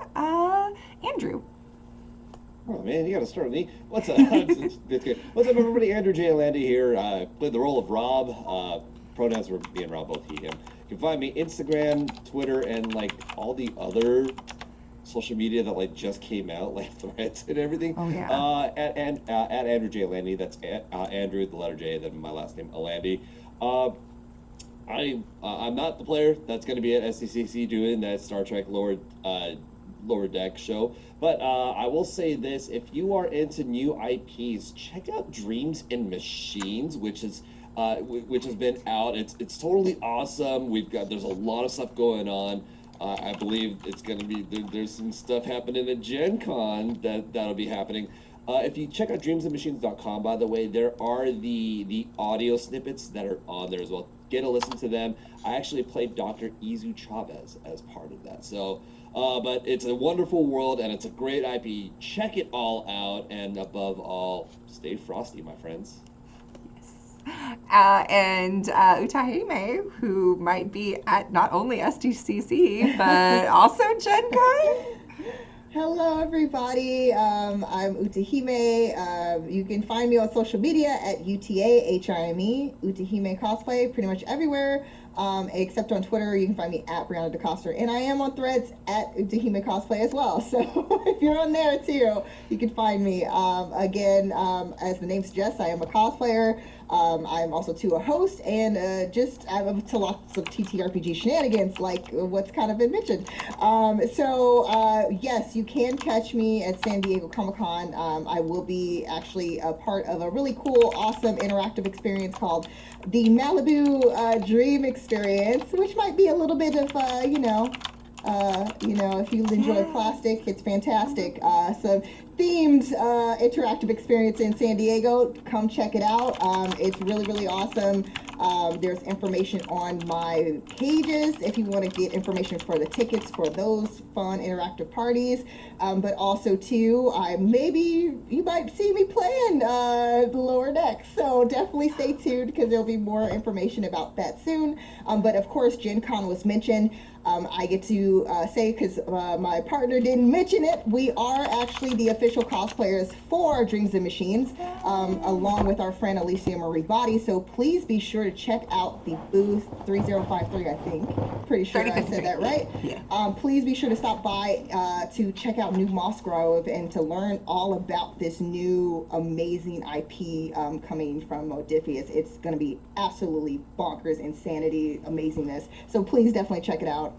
Andrew. Oh man, you gotta start with me. What's up? What's up, everybody? Andrew J. Landy here. I played the role of Rob. Pronouns were me and Rob, both he, him. You can find me Instagram, Twitter, and like all the other social media that like just came out, like Threads and everything. Oh yeah. At Andrew J. Landy. That's Andrew, the letter J, then my last name, Alandy. I'm not the player that's going to be at SDCC doing that Star Trek Lower Deck show, but I will say this: if you are into new IPs, check out Dreams and Machines, which has been out. It's totally awesome. There's a lot of stuff going on. I believe it's going to be there's some stuff happening at Gen Con that'll be happening. If you check out dreamsandmachines.com, by the way, there are the audio snippets that are on there as well. Get a listen to them. I actually played Dr. Izu Chavez as part of that. So, but it's a wonderful world and it's a great IP. Check it all out, and above all, stay frosty, my friends. And Utahime, who might be at not only SDCC, but also Gen Con. Hello, everybody. I'm Utahime. You can find me on social media at UTAHIME, Utahime Cosplay, pretty much everywhere, except on Twitter. You can find me at Brianna DeCoster, and I am on Threads at Utahime Cosplay as well. So if you're on there too, you can find me. Again, as the name suggests, I am a cosplayer. I'm also too a host, and I'm up to lots of TTRPG shenanigans, like what's kind of been mentioned. Yes, you can catch me at San Diego Comic-Con. I will be actually a part of a really cool, awesome interactive experience called the Malibu Dream Experience, which might be a little bit of, if you enjoy plastic, it's fantastic. So themed interactive experience in San Diego. Come check it out. It's really, really awesome. There's information on my pages if you want to get information for the tickets for those fun interactive parties. But also too, maybe you might see me playing the Lower Deck. So definitely stay tuned because there'll be more information about that soon. But of course, Gen Con was mentioned. I get to say, because my partner didn't mention it, we are actually the official cosplayers for Dreams and Machines, along with our friend Alicia Marie Body. So please be sure to check out the booth 3053, I think. Pretty sure I said that right. Yeah. Please be sure to stop by to check out New Moss Grove and to learn all about this new amazing IP coming from Modiphius. It's going to be absolutely bonkers, insanity, amazingness. So please definitely check it out.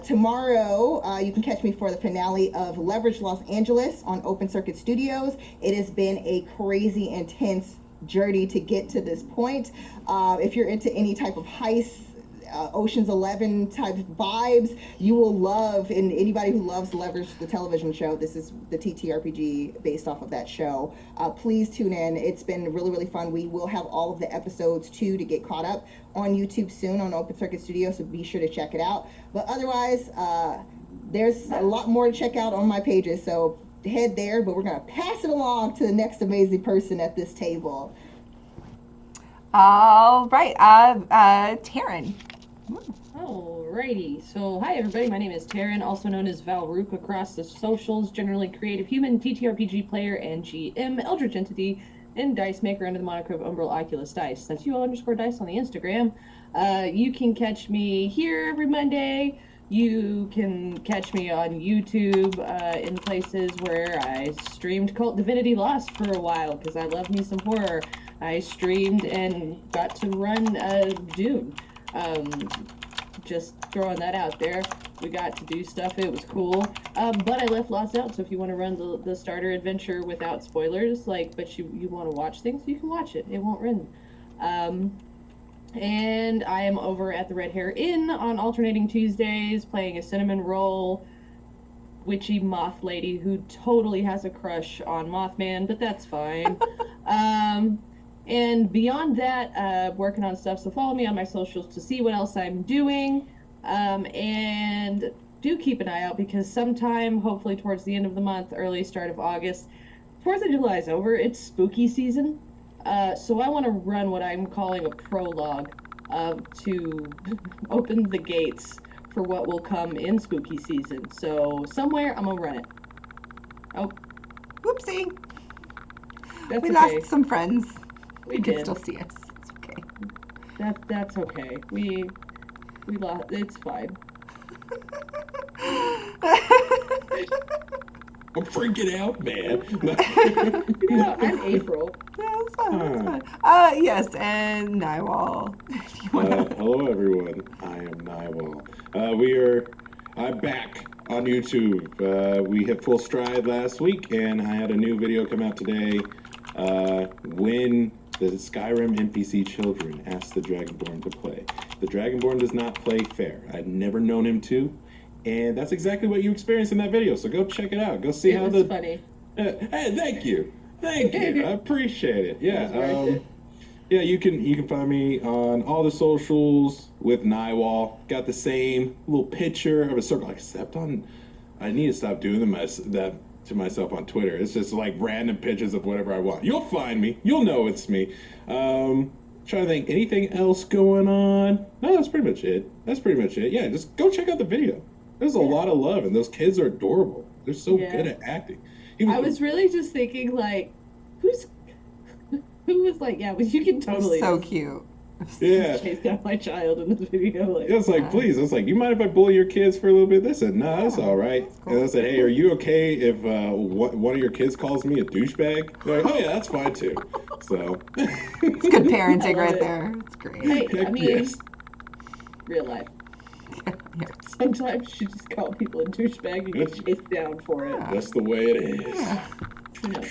Tomorrow, you can catch me for the finale of Leverage Los Angeles on Open Circuit Studios. It has been a crazy, intense journey to get to this point. If you're into any type of heist, Ocean's 11 type vibes, you will love, and anybody who loves Leverage, the television show, this is the TTRPG based off of that show. Please tune in. It's been really, really fun. We will have all of the episodes too to get caught up on YouTube soon on Open Circuit Studio, so be sure to check it out. But otherwise, there's a lot more to check out on my pages, so head there. But we're going to pass it along to the next amazing person at this table. All right, Taryn. Alrighty, so hi everybody, my name is Taryn, also known as Valrook across the socials, generally creative human, TTRPG player, and GM, Eldritch Entity, and Dice Maker under the moniker of Umbral Oculus Dice. That's UO_Dice on the Instagram. You can catch me here every Monday You can catch me on YouTube in places where I streamed Cult Divinity Lost for a while because I love me some horror. I streamed and got to run Dune. Just throwing that out there. We got to do stuff. It was cool. But I left lots out, so if you want to run the starter adventure without spoilers, but you want to watch things, you can watch it. It won't ruin. And I am over at the Red Hair Inn on alternating Tuesdays playing a cinnamon roll witchy moth lady who totally has a crush on Mothman, but that's fine. And beyond that, working on stuff, so follow me on my socials to see what else I'm doing. And do keep an eye out because sometime, hopefully towards the end of the month, early start of August, 4th of July is over, it's spooky season. So I want to run what I'm calling a prologue to open the gates for what will come in spooky season. So somewhere I'm gonna run it. Oh, Whoopsie. that's We okay. lost some friends. We You can did. still see us. It's okay. That's okay. We lost. It's fine. I'm freaking out, man. Yeah, I'm April. Yeah, it's fine. It's fine. Yes, and Nywall. If you wanna- Hello, everyone. I am Nywall. I'm back on YouTube. We hit full stride last week, and I had a new video come out today. When the Skyrim NPC children asked the Dragonborn to play. The Dragonborn does not play fair. I've never known him to, and that's exactly what you experienced in that video. So go check it out. Go see how the. Funny. Hey, thank you. I appreciate it. Yeah. It was worth it. Yeah, you can find me on all the socials with Nywall. Got the same little picture of a circle, except I need to stop doing that to myself on Twitter. It's just like random pictures of whatever I want. You'll find me. You'll know it's me. Trying to think anything else going on. No, that's pretty much it. Yeah, just go check out the video. There's a lot of love, and those kids are adorable. They're so Yeah. good at acting. I was really just thinking, who was like, yeah, but you can totally so just cute. Yeah. chase down my child in this video. It was like, please. I was like, you mind if I bully your kids for a little bit? They said, no, that's all right. That's cool. And I said, hey, are you okay if one of your kids calls me a douchebag? They're like, oh yeah, that's fine too. So. It's good parenting I love right it. there. It's great. Hey, I Heck mean, yes. real life. Yeah. Sometimes you just call people a douchebag and get chased down for it. Yeah. That's the way it is. Yeah. You know.